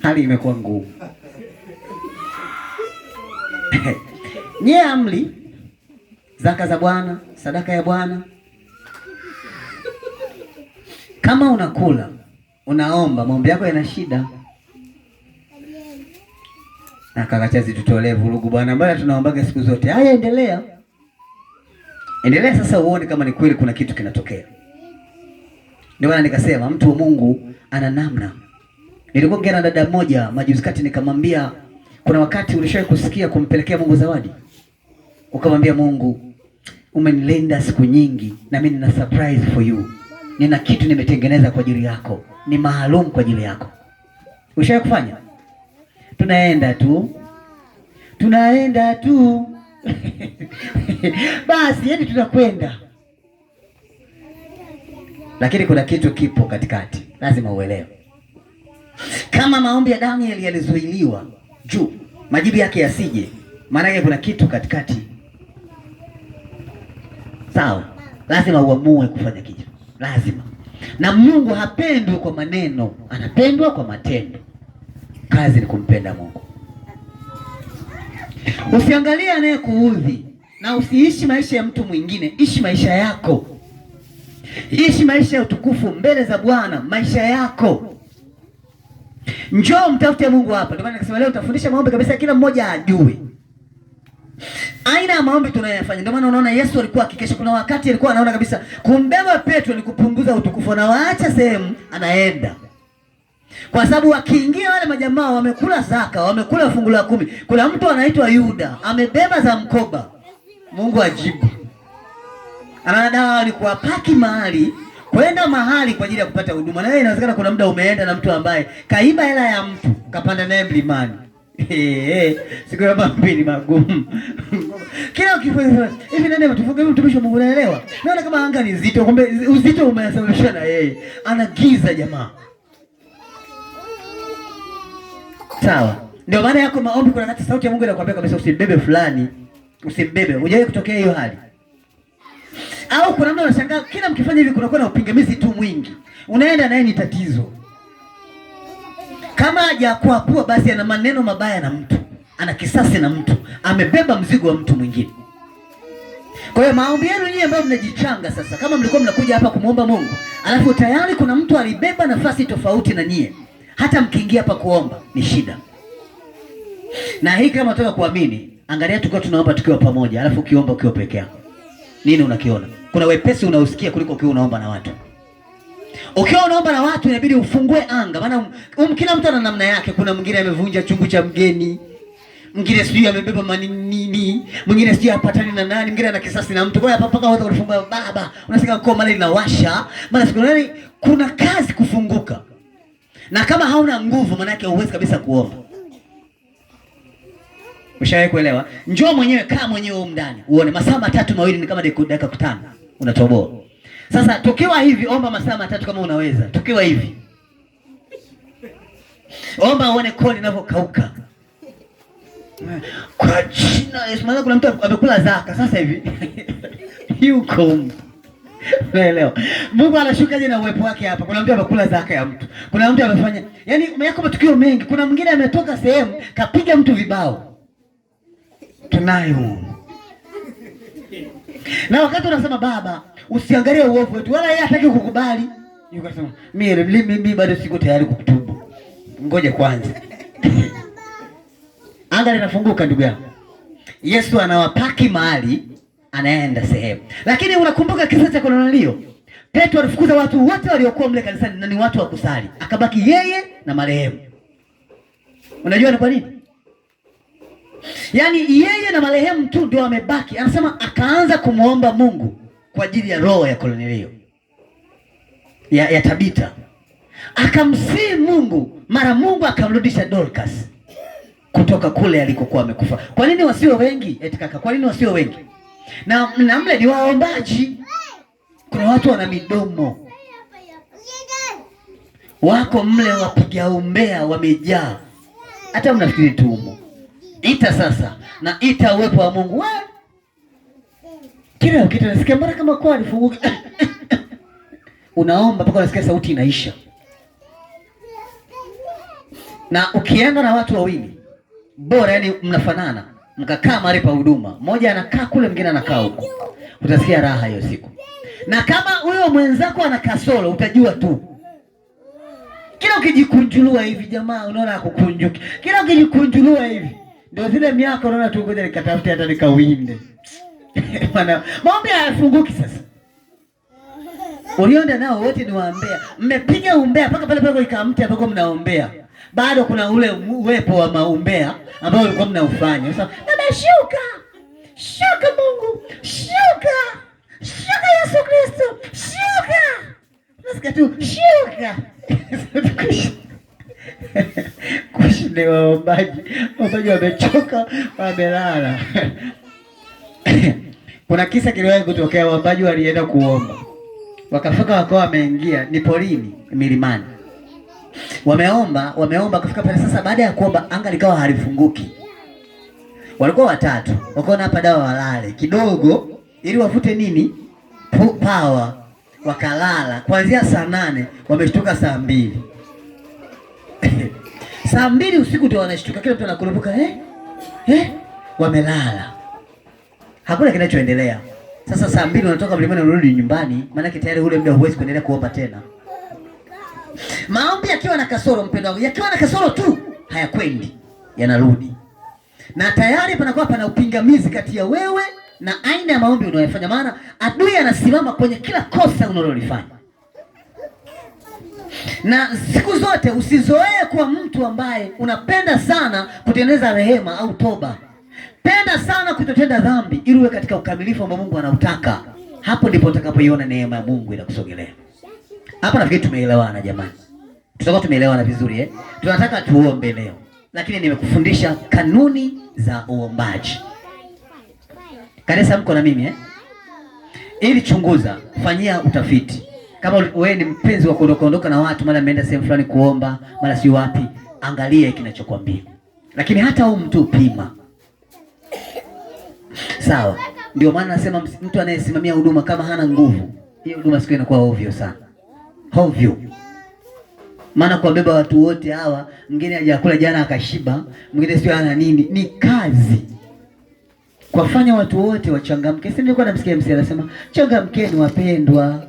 Hali imekuwa ngumu. Nye amli zaka za Bwana, sadaka ya Bwana. Kama unakula, unaomba, maombi yako yana shida. Na kakachazi tutolee vurugu bwana, mbona tunaombaga siku zote. Haya, endelea. Endelea sasa uone kama ni kweli kuna kitu kinatokea. Ndio maana nikasema mtu wa Mungu ana namna. Nilikuwa ngena dada mmoja majuzi kati nikamwambia kuna wakati ulishawahi kusikia kumpelekea Mungu zawadi? Ukamwambia Mungu, umenilinda siku nyingi na mimi nina surprise for you. Nina kitu nimetengeneza kwa ajili yako. Ni maalum kwa ajili yako. Ushawahi kufanya? Tunaenda tu. Basi yani tunakwenda. Lakini kuna kitu kipo katikati. Lazima uelewe. Kama maombi ya Daniel yalizuiliwa juu, majibu yake yasije, maana yake kuna kitu katikati. Sawa? Lazima uamue kufanya kitu. Lazima. Na Mungu hapendwi kwa maneno, anapendwa kwa matendo. Kazi ni kumpenda Mungu. Usiangalie anayekuudhi na usiishi maisha ya mtu mwingine, ishi maisha yako. Ishi maisha ya utukufu mbele za Bwana, maisha yako. Njoo mtafute Mungu hapa. Ndio maana nikasema leo utafundisha maombi kabisa kila mmoja ajue. Aina ya maombi tunayofanya. Ndio maana unaona Yesu alikuwa akikesha. Kuna wakati alikuwa anaona kabisa kumbeba Petro ni kupunguza utukufu, na waacha sehemu anaenda. Kwa sababu wakiingia wale majamaa wamekula zaka, wamekula fungu la 10. Kuna mtu anaitwa Yuda, amebeba za mkoba. Mungu ajibu. Anadawa alikuwa paki mahali, kwenda mahali kwa ajili ya kupata huduma. Na wewe inawezekana kuna muda umeenda na mtu ambaye kaiba hela ya mtu, kapanda naye mlimani. Siku ya mapili magumu. Kila ukifanya hivi nani mtufunge mtumishi wa Mungu, unaelewa? Naona kama anga ni zito, kumbe uzito umesababishwa na yeye. Anagiza jamaa. Sawa. Ndio maana yako maombi kuna wakati sauti ya Mungu inakwambia kabisa usimbebe fulani, usimbebe. Hujawahi kutokea hiyo hali? Au kuna mtu anashangaa kila mkifanya hivi kunakuwa na upingamizi tu mwingi. Unaenda naye ni tatizo. Kama hajakuapua basi ana maneno mabaya na mtu, ana kisasi na mtu, amebeba mzigo wa mtu mwingine. Kwa hiyo maombi yenu nyinyi ambao mnajichanga sasa, kama mlikuwa mnakuja hapa kumuomba Mungu, alafu tayari kuna mtu alibeba nafasi tofauti na nyie, hata mkiingia hapa kuomba ni shida. Na hii kama unataka kuamini, angalia tukao tunaomba tukiwa pamoja, alafu ukiomba ukiwa peke yako. Nini unakiona? Kuna wepesi unaosikia kuliko ukiwa unaomba na watu. Ukiwa unaomba na watu inabidi ufungue anga, maana kila mtu ana namna yake. Kuna mwingine amevunja chungu cha mgeni, mwingine sijui amebeba manini, mwingine sijui apatani na nani, mwingine ana kisasi na mtu. Kwa hiyo mpaka watu wanafungua baba, unasikia kwa mali linawasha, maana siku nani kuna kazi kufunguka. Na kama hauna nguvu maana yake huwezi kabisa kuomba. Ushawahi kuelewa? Njoo mwenyewe, kaa mwenyewe huko ndani. Uone masaa 3 mawili ni kama dakika 5. Unatoboa. Sasa tukiwa hivi omba masaa 3 kama unaweza. Tukiwa hivi. Omba uone kodi inavyokauka. Kwa jina Yesu, maana kuna mtu amekula zaka sasa hivi. Yuko. Unaelewa? Mungu anashukaje na uwepo wake hapa. Kuna mtu amekula zaka ya mtu. Kuna mtu amefanya, yani yako matukio mengi. Kuna mwingine ametoka sehemu kapiga mtu vibao. Tunayo. Na wakati unasema baba, usiangalie uovu wetu, wala yeye hataki kukubali. Yuko anasema, mimi bado siko tayari kukutubu. Ngoja kwanza. Anga linafunguka ndugu yangu. Yesu anawapaki mahali, anaenda sehemu. Lakini unakumbuka kisa cha Kornelio? Petro alifukuza watu wote waliokuwa mle kanisani na ni watu wa kusali. Akabaki yeye na marehemu. Unajua ni kwa nini? Yaani yeye na marehemu tu ndio wamebaki. Anasema akaanza kumuomba Mungu kwa ajili ya roho ya Kornelio, ya Tabita. Akamsihi Mungu, mara Mungu akamrudisha Dorcas kutoka kule alikokuwa amekufa. Kwa nini wasio wengi? Eti kaka, kwa nini wasio wengi? Na mle ni waombaji. Kuna watu wana midomo. Wako mle wapiga umbea wamejaa. Hata mnafikiri tumo. Ita sasa, na ita uwepo wa Mungu. Kila kitu nasikia mbona kama kwa alifunguka. Unaomba mpaka unasikia sauti inaisha. Na ukienda na watu wawili bora, yani mnafanana, mkakaa mahali pa huduma, mmoja anakaa kule, mwingine anakaa huko, utasikia raha hiyo siku. Na kama huyo mwenzako ana kasoro, utajua tu. Kila ukijikunjulua hivi, jamaa unaona akukunjuki. Kila ukijikunjulua hivi, ndio zile miaka unaona tu, ngoja nikatafute hata nikawinde. Maana maombi hayafunguki sasa. Ulionda nao wote ni waombea. Mmepiga umbea mpaka pale pale ikamti hapo mnaombea. Bado kuna ule uwepo wa maombea ambao ulikuwa mnaufanya. Sasa baba shuka. Shuka Mungu. Shuka. Shuka Yesu Kristo. Shuka. Nasikia tu shuka. Kushinde waombaji. Waombaji wamechoka, wamelala. Kuna kisa kiliwahi kutokea, waombaji walienda kuomba. Wakafika wakawa wameingia ni polini milimani. Wameomba kufika pale sasa, baada ya kuomba anga likawa halifunguki. Walikuwa watatu. Wakaona hapa dawa walale kidogo ili wafute nini? Power. Wakalala kuanzia saa 8, wameshtuka saa 2. Saa 2 usiku ndio wanashtuka, kila mtu anakurupuka wamelala. Hakuna kinachoendelea. Sasa saa 2 wanatoka mlimani wanarudi nyumbani, maana tayari ule muda huwezi kuendelea kuomba tena. Maombi yakiwa na kasoro, mpendo wangu, yakiwa na kasoro tu hayakwendi, yanarudi. Na tayari panakuwa pana upingamizi kati ya wewe na aina ya maombi unayofanya, maana adui anasimama kwenye kila kosa unalolifanya. Na siku zote usizoee kuwa mtu ambaye unapenda sana kutengeneza rehema au toba. Penda sana kutotenda dhambi ili uwe katika ukamilifu ambao Mungu anautaka. Hapo ndipo utakapoiona neema ya Mungu inakusogelea. Hapa nafikiri tumeelewana jamani. Tutakuwa tumeelewana vizuri Tunataka tuombe leo. Lakini nimekufundisha kanuni za uombaji. Kanisa mko na mimi Ili chunguza, fanyia utafiti. Kama wewe ni mpenzi wa kuondoka na watu, mara ameenda sehemu fulani kuomba, mara si wapi, angalia kinachokwambia. Lakini hata mtu pima. Sawa. Ndio maana nasema mtu anayesimamia huduma kama hana nguvu, hiyo huduma siku inakuwa ovyo sana. Ovyo. Maana kuwabeba watu wote hawa, mwingine hajakula jana akashiba, mwingine sio ana nini, ni kazi. Kuwafanya watu wote wachangamke. Sasa nilikuwa namsikia msee anasema, "Changamkeni wapendwa."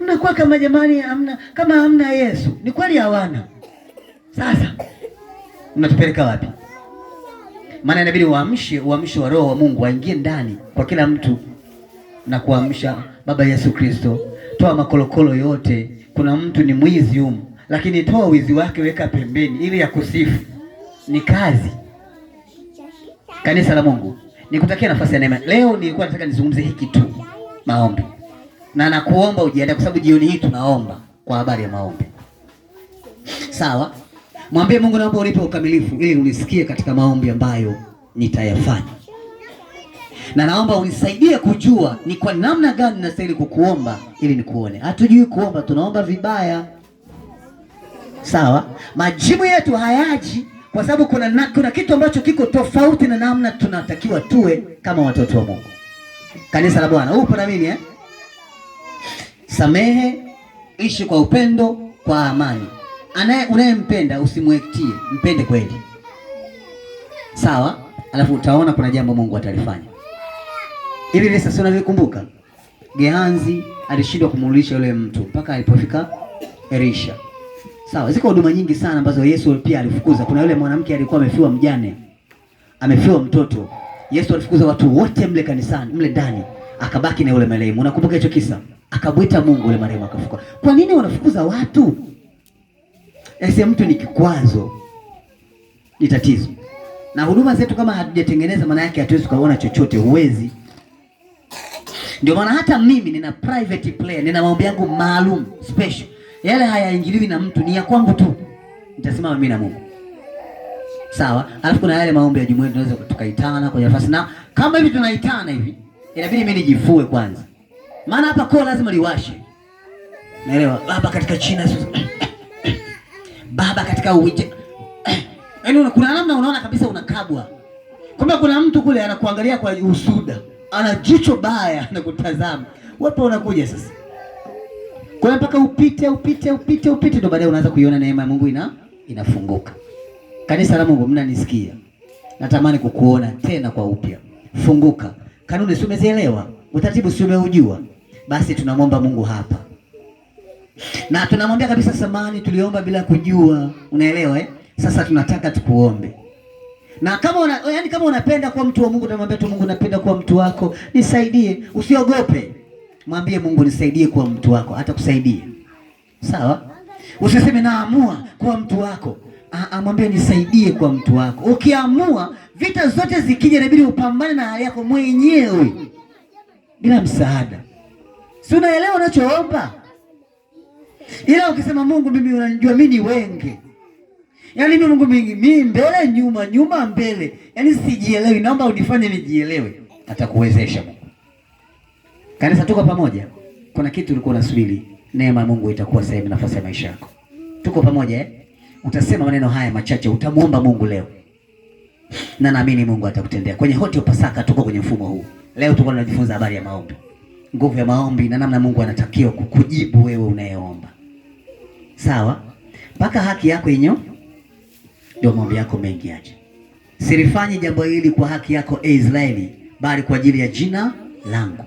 Mnakuwa kama jamani hamna Yesu. Ni kweli hawana. Sasa mnatupeleka wapi? Maana inabidi uamshe wa roho wa Mungu waingie ndani kwa kila mtu na kuamsha. Baba Yesu Kristo, toa makolokolo yote. Kuna mtu ni mwizi lakini toa wizi wake, weka pembeni ili ya kusifu. Ni kazi. Kanisa la Mungu, nikutakia nafasi ya neema. Leo nilikuwa nataka nizungumze hiki tu, maombi. Na nakuomba ujiandae kwa sababu jioni hii tunaomba kwa habari ya maombi. Sawa? Mwambie Mungu, naomba unipe ukamilifu ili unisikie katika maombi ambayo nitayafanya. Na naomba unisaidie kujua ni kwa namna gani ninastahili kukuomba ili nikuone. Hatujui kuomba, tunaomba vibaya. Sawa? Majibu yetu hayaji kwa sababu kuna kitu ambacho kiko tofauti na namna tunatakiwa tuwe kama watoto wa Mungu. Kanisa la Bwana, upo na mimi Samehe, ishi kwa upendo, kwa amani. Unayempenda usimwektie, mpende kweli. Sawa? Alafu utaona kuna jambo Mungu atalifanya. Hivi lisa sio unavikumbuka? Gehazi alishindwa kumulisha yule mtu mpaka alipofika Elisha. Sawa, ziko huduma nyingi sana ambazo Yesu pia alifukuza. Kuna yule mwanamke alikuwa amefiwa mjane. Amefiwa mtoto. Yesu alifukuza watu wote mle kanisani, mle ndani. Akabaki na yule marehemu. Unakumbuka hicho kisa? Akamwita Mungu, yule marehemu akafuka. Kwa nini wanafukuza watu? Ese mtu ni kikwazo. Ni tatizo. Na huduma zetu kama hatujatengeneza, maana yake hatuwezi kuona chochote, huwezi. Ndio maana hata mimi nina private prayer, nina maombi yangu maalum, special. Yale hayaingiliwi na mtu, ni ya kwangu tu. Nitasimama mimi na Mungu. Sawa? Alafu kuna yale maombi ya jumuiya tunaweza tukaitana kwenye nafasi, na kama hivi tunaitana hivi, inabidi mimi nijifue kwanza. Maana hapa kwa lazima liwashe. Naelewa? Baba katika jina la Yesu. Baba katika uwije. Yaani kuna namna unaona kabisa unakabwa. Kumbe kuna mtu kule anakuangalia kwa usuda. Ana jicho baya anakutazama. Wapo unakuja sasa. Kwa hiyo mpaka upite ndio baadaye unaanza kuiona neema ya Mungu inafunguka. Kanisa la Mungu, mnanisikia? Natamani kukuona tena kwa upya. Funguka. Kanuni si umezielewa? Utaratibu si umeujua? Basi tunamwomba Mungu hapa. Na tunamwambia kabisa, samani tuliomba bila kujua. Unaelewa eh? Sasa tunataka tukuombe. Na kama unapenda kuwa mtu wa Mungu, tunamwambia tu Mungu, napenda kuwa mtu wako, nisaidie. Usiogope. Mwambie Mungu, nisaidie kuwa mtu wako, hata kusaidia. Sawa? Usiseme naamua kuwa mtu wako. Mwambie nisaidie kuwa mtu wako. Ukiamua, vita zote zikija inabidi upambane na hali yako mwenyewe bila msaada. Si unaelewa unachoomba? Ila ukisema Mungu, mimi unanijua mimi ni wenge. Yaani Mungu mimi mbele nyuma mbele. Yaani sijielewi, naomba unifanye nijielewe. Atakuwezesha Mungu. Kanisa, tuko pamoja. Kuna kitu ulikuwa unasubiri, neema ya Mungu itakuwa sehemu nafasi ya maisha yako. Tuko pamoja eh? Utasema maneno haya machache, utamuomba Mungu leo. Na naamini Mungu atakutendea. Kwenye Hoti ya Pasaka tuko kwenye mfumo huu. Leo tuko tunajifunza habari ya maombi. Nguvu ya maombi na namna Mungu anatakiwa kukujibu wewe unayeomba. Sawa? Mpaka haki yako yenyewe ndio maombi yako mengi aje. Silifanyi jambo hili kwa haki yako Israeli, bali kwa ajili ya jina langu.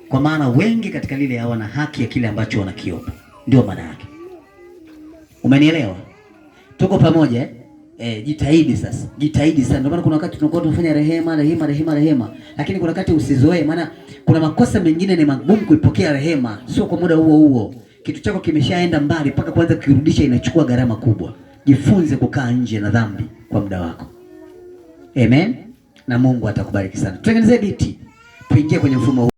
Kwa maana wengi katika lile hawana haki ya kile ambacho wanakiomba. Ndio maana yake. Umenielewa? Tuko pamoja eh? Jitahidi sasa. Jitahidi sana. Ndio maana kuna wakati tunakuwa tunafanya rehema. Lakini kuna wakati usizoee, maana kuna makosa mengine ni magumu kuipokea rehema. Sio kwa muda huo. Kitu chako kimeshaenda mbali, mpaka kuanza kurudisha inachukua gharama kubwa. Jifunze kukaa nje na dhambi kwa muda wako. Amen. Na Mungu atakubariki sana. Tutengeneze biti. Tuingie kwenye mfumo huu.